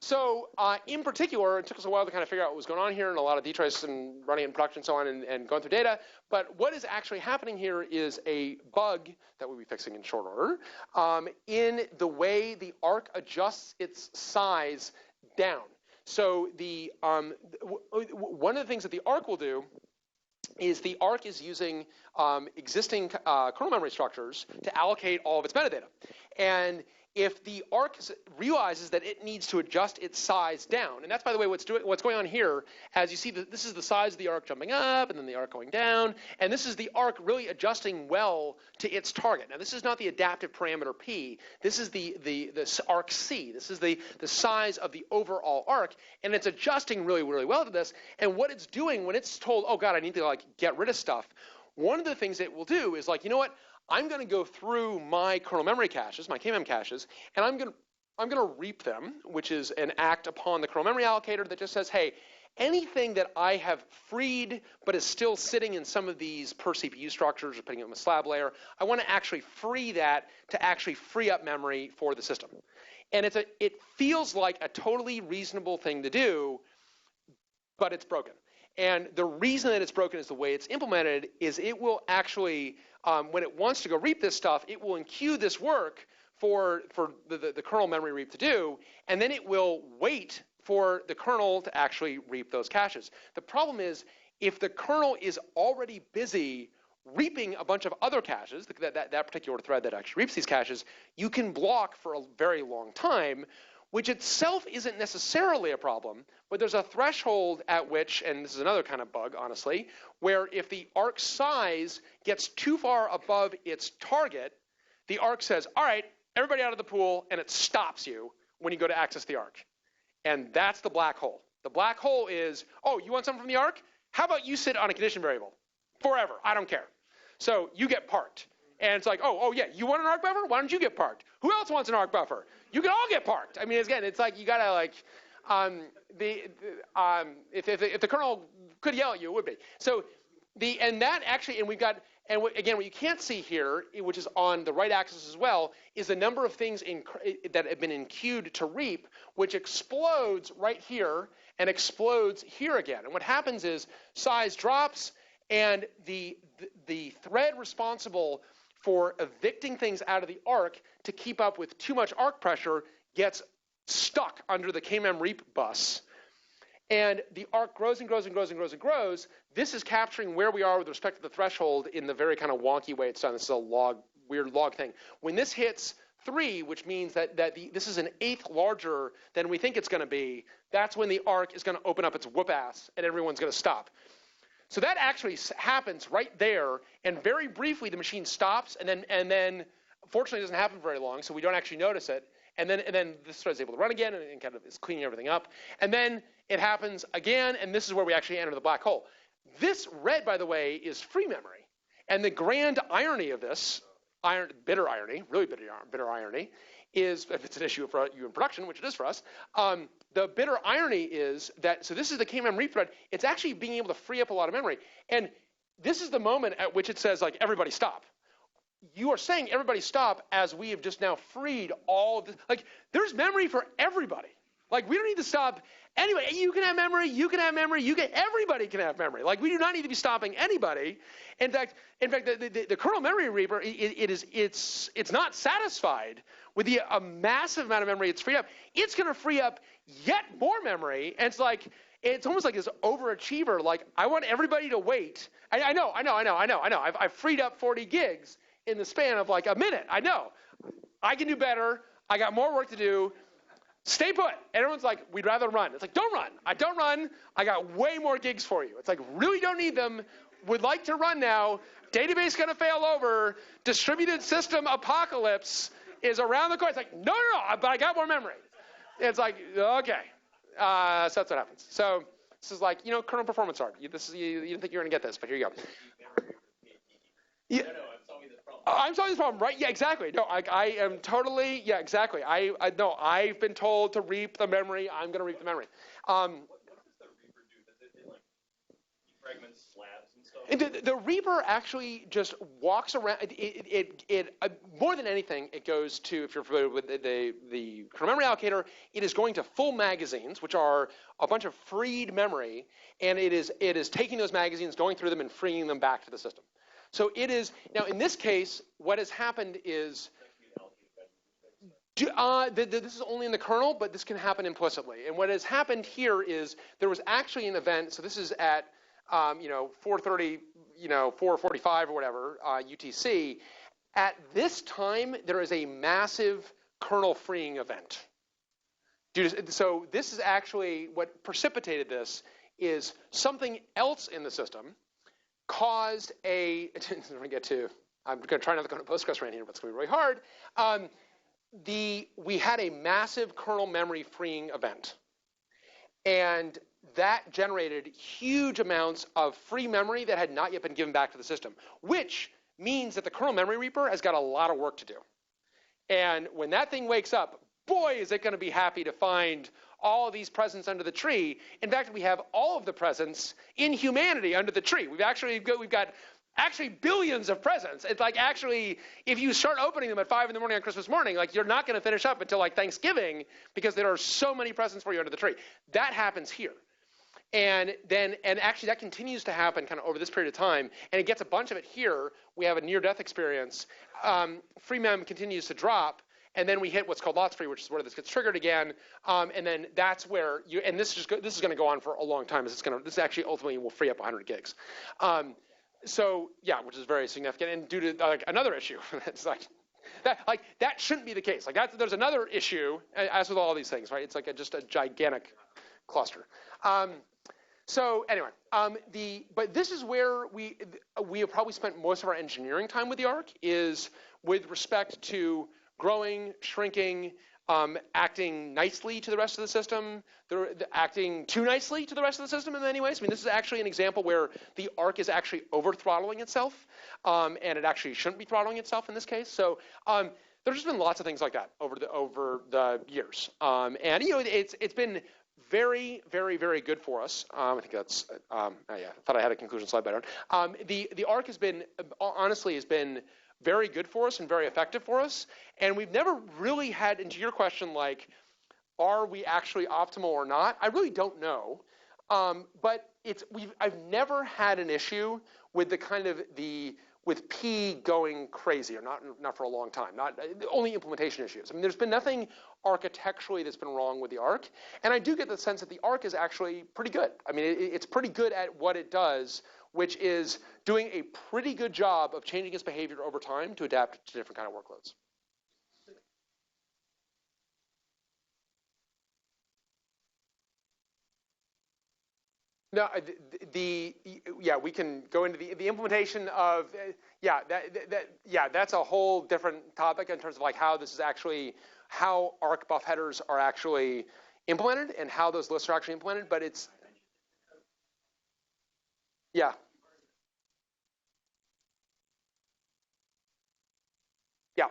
So in particular, it took us a while to kind of figure out what was going on here, and a lot of DTrace and running in production and so on, and going through data. But what is actually happening here is a bug that we'll be fixing in short order in the way the arc adjusts its size down. So one of the things that the arc will do is the arc is using existing kernel memory structures to allocate all of its metadata. And if the arc realizes that it needs to adjust its size down, and that's, by the way, what's going on here, as you see, this is the size of the arc jumping up, and then the arc going down, and this is the arc really adjusting well to its target. Now, this is not the adaptive parameter P. This is the arc C. This is the size of the overall arc, and it's adjusting really, really well to this. And what it's doing when it's told, oh, God, I need to, like, get rid of stuff, one of the things it will do is, like, you know what? I'm going to go through my kernel memory caches, my KMM caches, and I'm going to reap them, which is an act upon the kernel memory allocator that just says, hey, anything that I have freed but is still sitting in some of these per CPU structures or putting it on a slab layer, I want to actually free that to actually free up memory for the system. And it feels like a totally reasonable thing to do, but it's broken. And the reason that it's broken is the way it's implemented is it will actually, when it wants to go reap this stuff, it will enqueue this work for the kernel memory reap to do, and then it will wait for the kernel to actually reap those caches. The problem is if the kernel is already busy reaping a bunch of other caches, that particular thread that actually reaps these caches, you can block for a very long time, which itself isn't necessarily a problem, but there's a threshold at which, and this is another kind of bug, honestly, where if the arc size gets too far above its target, the arc says, all right, everybody out of the pool, and it stops you when you go to access the arc. And that's the black hole. The black hole is, oh, you want something from the arc? How about you sit on a condition variable forever? I don't care. So you get parked. And it's like, oh yeah, you want an arc buffer? Why don't you get parked? Who else wants an arc buffer? You can all get parked. I mean, again, it's like you gotta like, if the kernel could yell at you, it would be. So we've got, and again, what you can't see here, which is on the right axis as well, is the number of things that have been enqueued to reap, which explodes right here and explodes here again. And what happens is size drops, and the thread responsible for evicting things out of the arc to keep up with too much arc pressure gets stuck under the KMM reap bus. And the arc grows and grows and grows and grows and grows. This is capturing where we are with respect to the threshold in the very kind of wonky way it's done. This is a weird log thing. When this hits 3, which means that this is an eighth larger than we think it's going to be, that's when the arc is going to open up its whoop ass and everyone's going to stop. So that actually happens right there, and very briefly the machine stops, and then fortunately it doesn't happen very long, so we don't actually notice it. And then this thread is able to run again and kind of is cleaning everything up. And then it happens again, and this is where we actually enter the black hole. This red, by the way, is free memory. And the grand irony of this, bitter irony, really bitter irony, is, if it's an issue for you in production, which it is for us, the bitter irony is that, so this is the KMM reap thread, it's actually being able to free up a lot of memory. And this is the moment at which it says, like, everybody stop. You are saying everybody stop as we have just now freed all of this. Like, there's memory for everybody. Like, we don't need to stop anybody. You can have memory, everybody can have memory. Like, we do not need to be stopping anybody. In fact, the kernel memory reaper, it's not satisfied with a massive amount of memory it's freed up. It's going to free up yet more memory, and it's almost like this overachiever. Like, I want everybody to wait. I know. I've freed up 40 gigs in the span of like a minute. I know. I can do better. I got more work to do. Stay put. And everyone's like, we'd rather run. It's like, don't run. I don't run. I got way more gigs for you. It's like, really don't need them. Would like to run now. Database going to fail over. Distributed system apocalypse is around the corner. It's like, no, but I got more memory. It's like, okay. So that's what happens. So this is like, kernel performance art. You didn't think you were going to get this, but here you go. Yeah. I'm solving this problem, right? Yeah, exactly. No, I am totally, yeah, exactly. No, I've been told to reap the memory. I'm going to reap the memory. What does the Reaper do? Does it like defragment slabs and stuff? The Reaper actually just walks around. It more than anything, it goes to, if you're familiar with the kernel memory allocator, it is going to full magazines, which are a bunch of freed memory, and it is taking those magazines, going through them, and freeing them back to the system. So it is, now in this case, what has happened is, this is only in the kernel, but this can happen implicitly. And what has happened here is there was actually an event, so this is at 4:30, 4:45 or whatever, UTC. At this time, there is a massive kernel freeing event. So this is actually, what precipitated this is something else in the system caused I'm going to try not to go to Postgres right here, but it's going to be really hard. We had a massive kernel memory freeing event. And that generated huge amounts of free memory that had not yet been given back to the system, which means that the kernel memory reaper has got a lot of work to do. And when that thing wakes up, boy, is it going to be happy to find all of these presents under the tree. In fact, we have all of the presents in humanity under the tree. We've got billions of presents. It's like actually, if you start opening them at 5 in the morning on Christmas morning, like you're not going to finish up until like Thanksgiving because there are so many presents for you under the tree. That happens here. And actually that continues to happen kind of over this period of time, and it gets a bunch of it here. We have a near-death experience. Free mem continues to drop, and then we hit what's called lots free, which is where this gets triggered again. And then that's where this is going to go on for a long time. This actually ultimately will free up 100 gigs. So yeah, which is very significant, and due to another issue, it's that shouldn't be the case. There's another issue as with all these things, right? It's just a gigantic cluster. So anyway, but this is where we have probably spent most of our engineering time with the Arc, is with respect to growing, shrinking, acting nicely to the rest of the system, acting too nicely to the rest of the system in many ways. I mean, this is actually an example where the Arc is actually over-throttling itself, and it actually shouldn't be throttling itself in this case. So there's just been lots of things like that over the years. And it's been very, very, very good for us. I think that's, I thought I had a conclusion slide better. The Arc has been very good for us and very effective for us. And we've never really had, and to your question, are we actually optimal or not? I really don't know. But I've never had an issue with with P going crazy, or not for a long time, not only implementation issues. I mean, there's been nothing architecturally that's been wrong with the Arc, and I do get the sense that the Arc is actually pretty good. I mean, it's pretty good at what it does, which is doing a pretty good job of changing its behavior over time to adapt to different kind of workloads. No, we can go into the implementation of, that's a whole different topic in terms of how this is actually, how Arc buff headers are actually implemented and how those lists are actually implemented, but it's, yeah. Yeah.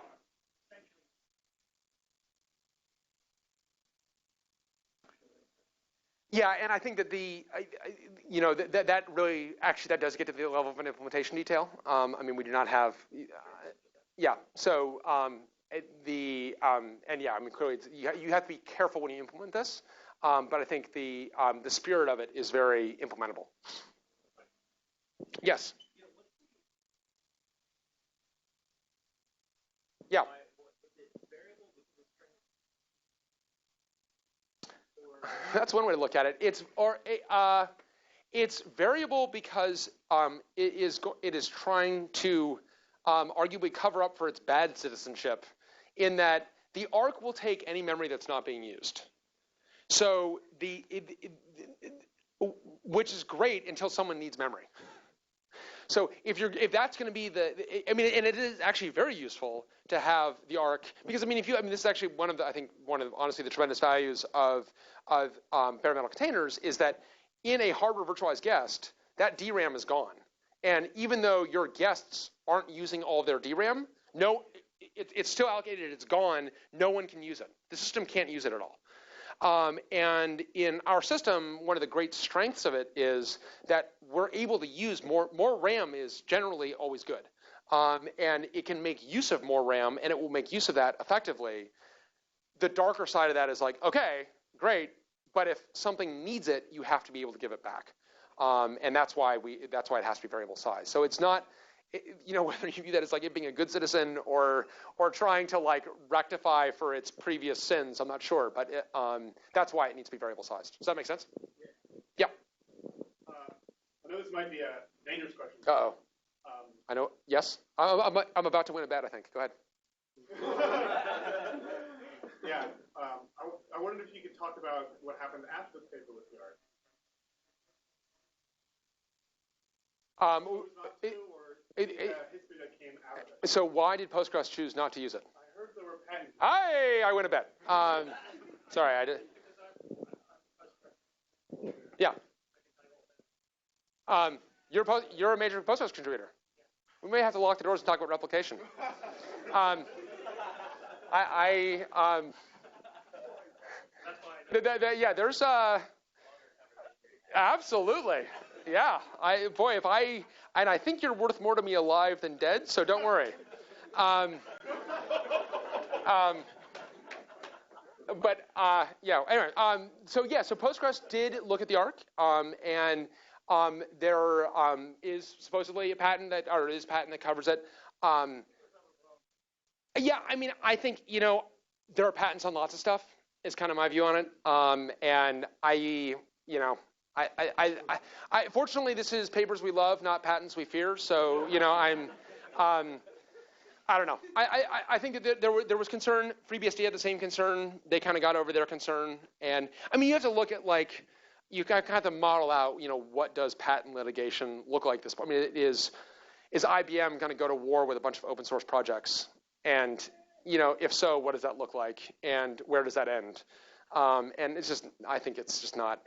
Yeah, and I think that that really, actually, that does get to the level of an implementation detail. I mean, we do not have, so I mean, clearly, you have to be careful when you implement this, but I think the spirit of it is very implementable. Yes. Yeah. That's one way to look at it. It's variable because it is trying to arguably cover up for its bad citizenship, in that the Arc will take any memory that's not being used. So which is great until someone needs memory. So if that's going to be and it is actually very useful to have the Arc, because this is actually one of honestly the tremendous values of bare metal containers, is that in a hardware virtualized guest, that DRAM is gone. And even though your guests aren't using all of their DRAM, it's still allocated, it's gone, no one can use it. The system can't use it at all. And in our system, one of the great strengths of it is that we're able to use more RAM is generally always good. And it can make use of more RAM, and it will make use of that effectively. The darker side of that is like, okay, great, but if something needs it, you have to be able to give it back. And that's why it has to be variable size. So it's not, whether you view that as like it being a good citizen or trying to like rectify for its previous sins, I'm not sure, but that's why it needs to be variable sized. Does that make sense? Yeah. I know this might be a dangerous question. Uh-oh. I know. Yes. I'm about to win a bet, I think. Go ahead. Yeah. I wondered if you could talk about what happened after the paper with the art. History that came out of it. So why did Postgres choose not to use it? I heard there were patents. I win a bet. Sorry, I did. Yeah. You're a major Postgres contributor. We may have to lock the doors and talk about replication. Yeah, there's absolutely. Yeah, I think you're worth more to me alive than dead, so don't worry. Yeah. Anyway, so Postgres did look at the ARC, and there is supposedly a patent that covers it. Yeah, I mean, I think there are patents on lots of stuff. Is kind of my view on it, and fortunately, this is papers we love, not patents we fear. So, I don't know. I think that there was concern. FreeBSD had the same concern. They kind of got over their concern. And, I mean, you have to look at, like, you kind of have to model out, what does patent litigation look like this point? I mean, is IBM going to go to war with a bunch of open source projects? And, if so, what does that look like? And where does that end? And it's just, I think it's just not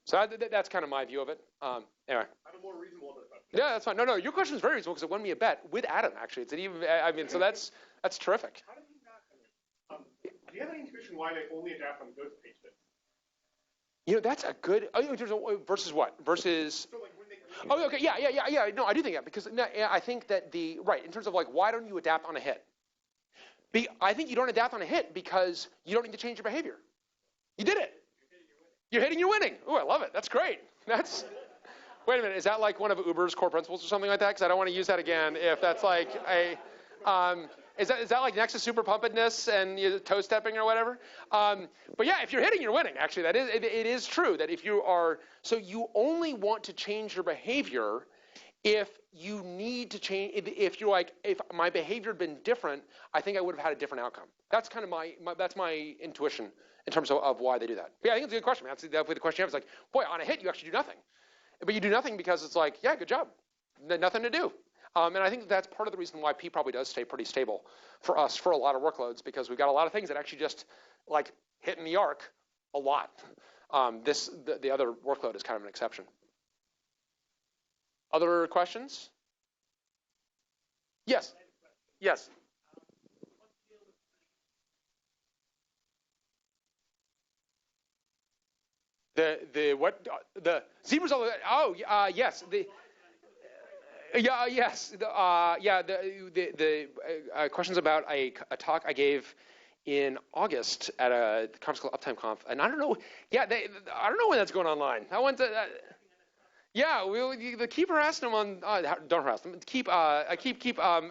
so that's kind of my view of it. Anyway. I have a more reasonable question. Yeah, that's fine. No, your question is very reasonable because it won me a bet with Adam, actually. So that's terrific. How did you not, do you have any intuition why they only adapt on Ghost page bits? That's a good, versus what? Versus, So like when they, okay, yeah. No, I do think that because I think that in terms of like, why don't you adapt on a hit? I think you don't adapt on a hit because you don't need to change your behavior. You did it. You're hitting, you're winning. Ooh, I love it. That's great. Wait a minute. Is that like one of Uber's core principles or something like that? Because I don't want to use that again if that's like is that like Nexus super pumpedness and toe stepping or whatever? But yeah, if you're hitting, you're winning. Actually, it is true that if you are, so you only want to change your behavior if you need to change, if you're like, if my behavior had been different, I think I would have had a different outcome. That's kind of that's my intuition in terms of why they do that. But yeah, I think it's a good question. That's definitely the question you have. It's like, boy, on a hit, you actually do nothing. But you do nothing because it's like, yeah, good job. Nothing to do. And I think that's part of the reason why P probably does stay pretty stable for us for a lot of workloads, because we've got a lot of things that actually just like hit in the arc a lot. The other workload is kind of an exception. Other questions? Yes. Yes. The what? The zebras? Yes. Yes. The questions about a talk I gave in August at a conference called Uptime Conf, and I don't know. Yeah, I don't know when that's going online. I went to. Yeah, we'll keep harassing them on. Don't harass them. Keep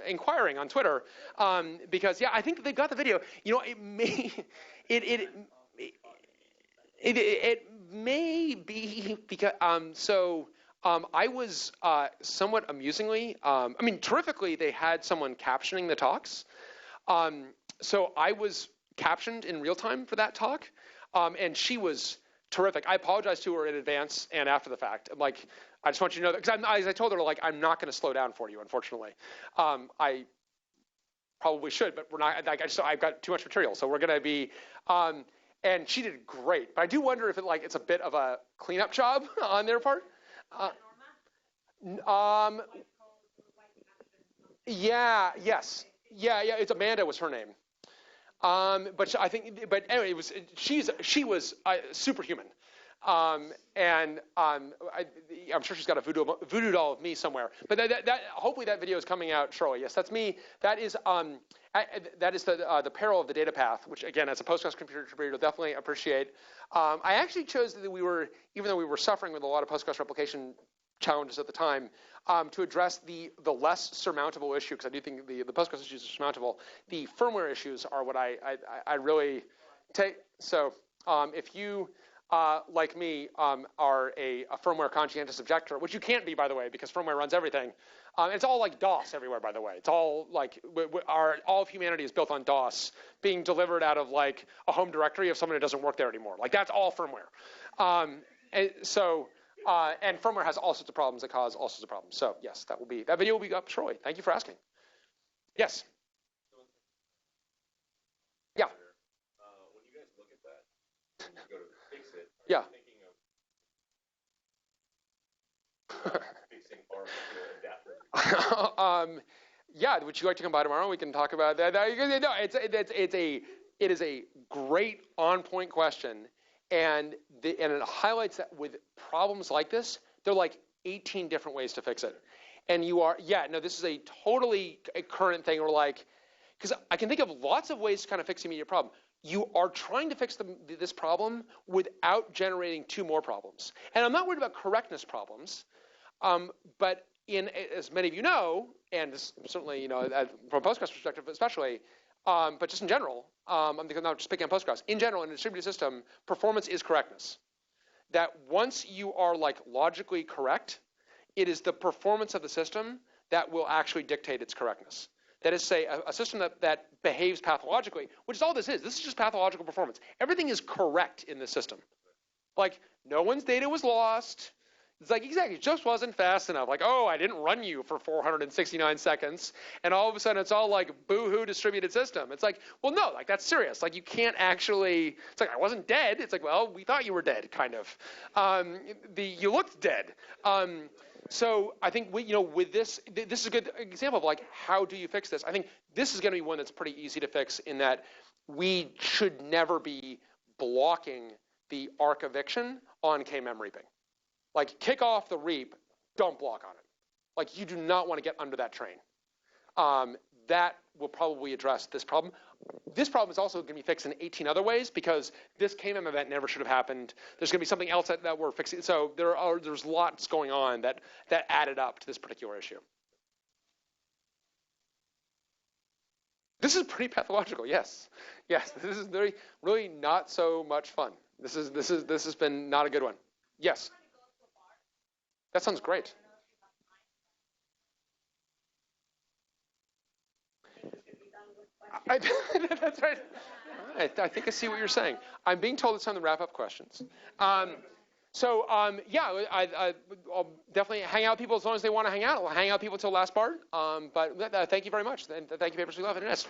inquiring on Twitter, because I think they've got the video. It may it may be because I was somewhat amusingly. Terrifically, they had someone captioning the talks. So I was captioned in real time for that talk, and she was terrific. I apologized to her in advance and after the fact. I'm like, I just want you to know that, because I told her, like, I'm not going to slow down for you, unfortunately. I probably should, but we're not. Like, I've got too much material, so we're going to be. And she did great, but I do wonder if it's a bit of a cleanup job on their part. Yeah, yes. Yeah, it's Amanda was her name. But anyway, she was superhuman. I'm sure she's got a voodoo doll of me somewhere. But hopefully that video is coming out shortly. Yes, that's me. That is the peril of the data path, which again, as a Postgres contributor, you'll definitely appreciate. I actually chose that even though we were suffering with a lot of Postgres replication challenges at the time, to address the less surmountable issue, because I do think the Postgres issues are surmountable. The firmware issues are what I really take. So if you, like me, are a firmware conscientious objector, which you can't be, by the way, because firmware runs everything. It's all like DOS everywhere, by the way. It's all like all of humanity is built on DOS being delivered out of like a home directory of someone who doesn't work there anymore. Like that's all firmware. And firmware has all sorts of problems that cause all sorts of problems. So yes, that video will be up shortly. Thank you for asking. Yes. Yeah. When you guys look at that, when you go to fix it, are Yeah. you thinking of fixing adapter? Yeah. Would you like to come by tomorrow? We can talk about that. No, it is a great on-point question. And it highlights that with problems like this, there are like 18 different ways to fix it. And this is a totally current thing. Or like, because I can think of lots of ways to kind of fix the immediate problem. You are trying to fix this problem without generating two more problems. And I'm not worried about correctness problems, but as many of you know, and certainly from a Postgres perspective especially, but just in general, I'm not just picking on Postgres. In general, in a distributed system, performance is correctness. That once you are like logically correct, it is the performance of the system that will actually dictate its correctness. That is, say, a system that behaves pathologically, which is all this is. This is just pathological performance. Everything is correct in this system. Like, no one's data was lost. It's like, exactly, it just wasn't fast enough. Like, oh, I didn't run you for 469 seconds. And all of a sudden, it's all like boo-hoo distributed system. It's like, well, no, like that's serious. Like you can't actually, it's like, I wasn't dead. It's like, well, we thought you were dead, kind of. You looked dead. So I think with this is a good example of like, how do you fix this? I think this is going to be one that's pretty easy to fix in that we should never be blocking the ARC eviction on KMEM reaping. Like, kick off the reap, don't block on it. Like, you do not want to get under that train. That will probably address this problem. This problem is also going to be fixed in 18 other ways because this KMEM event never should have happened. There's going to be something else that we're fixing. So there's lots going on that added up to this particular issue. This is pretty pathological, yes. Yes, this is really not so much fun. This has been not a good one. Yes. That sounds great. That's right. I think I see what you're saying. I'm being told it's time to wrap up questions. I'll definitely hang out with people as long as they want to hang out. I'll hang out with people until last part. But thank you very much. And thank you, Papers We Love Internet.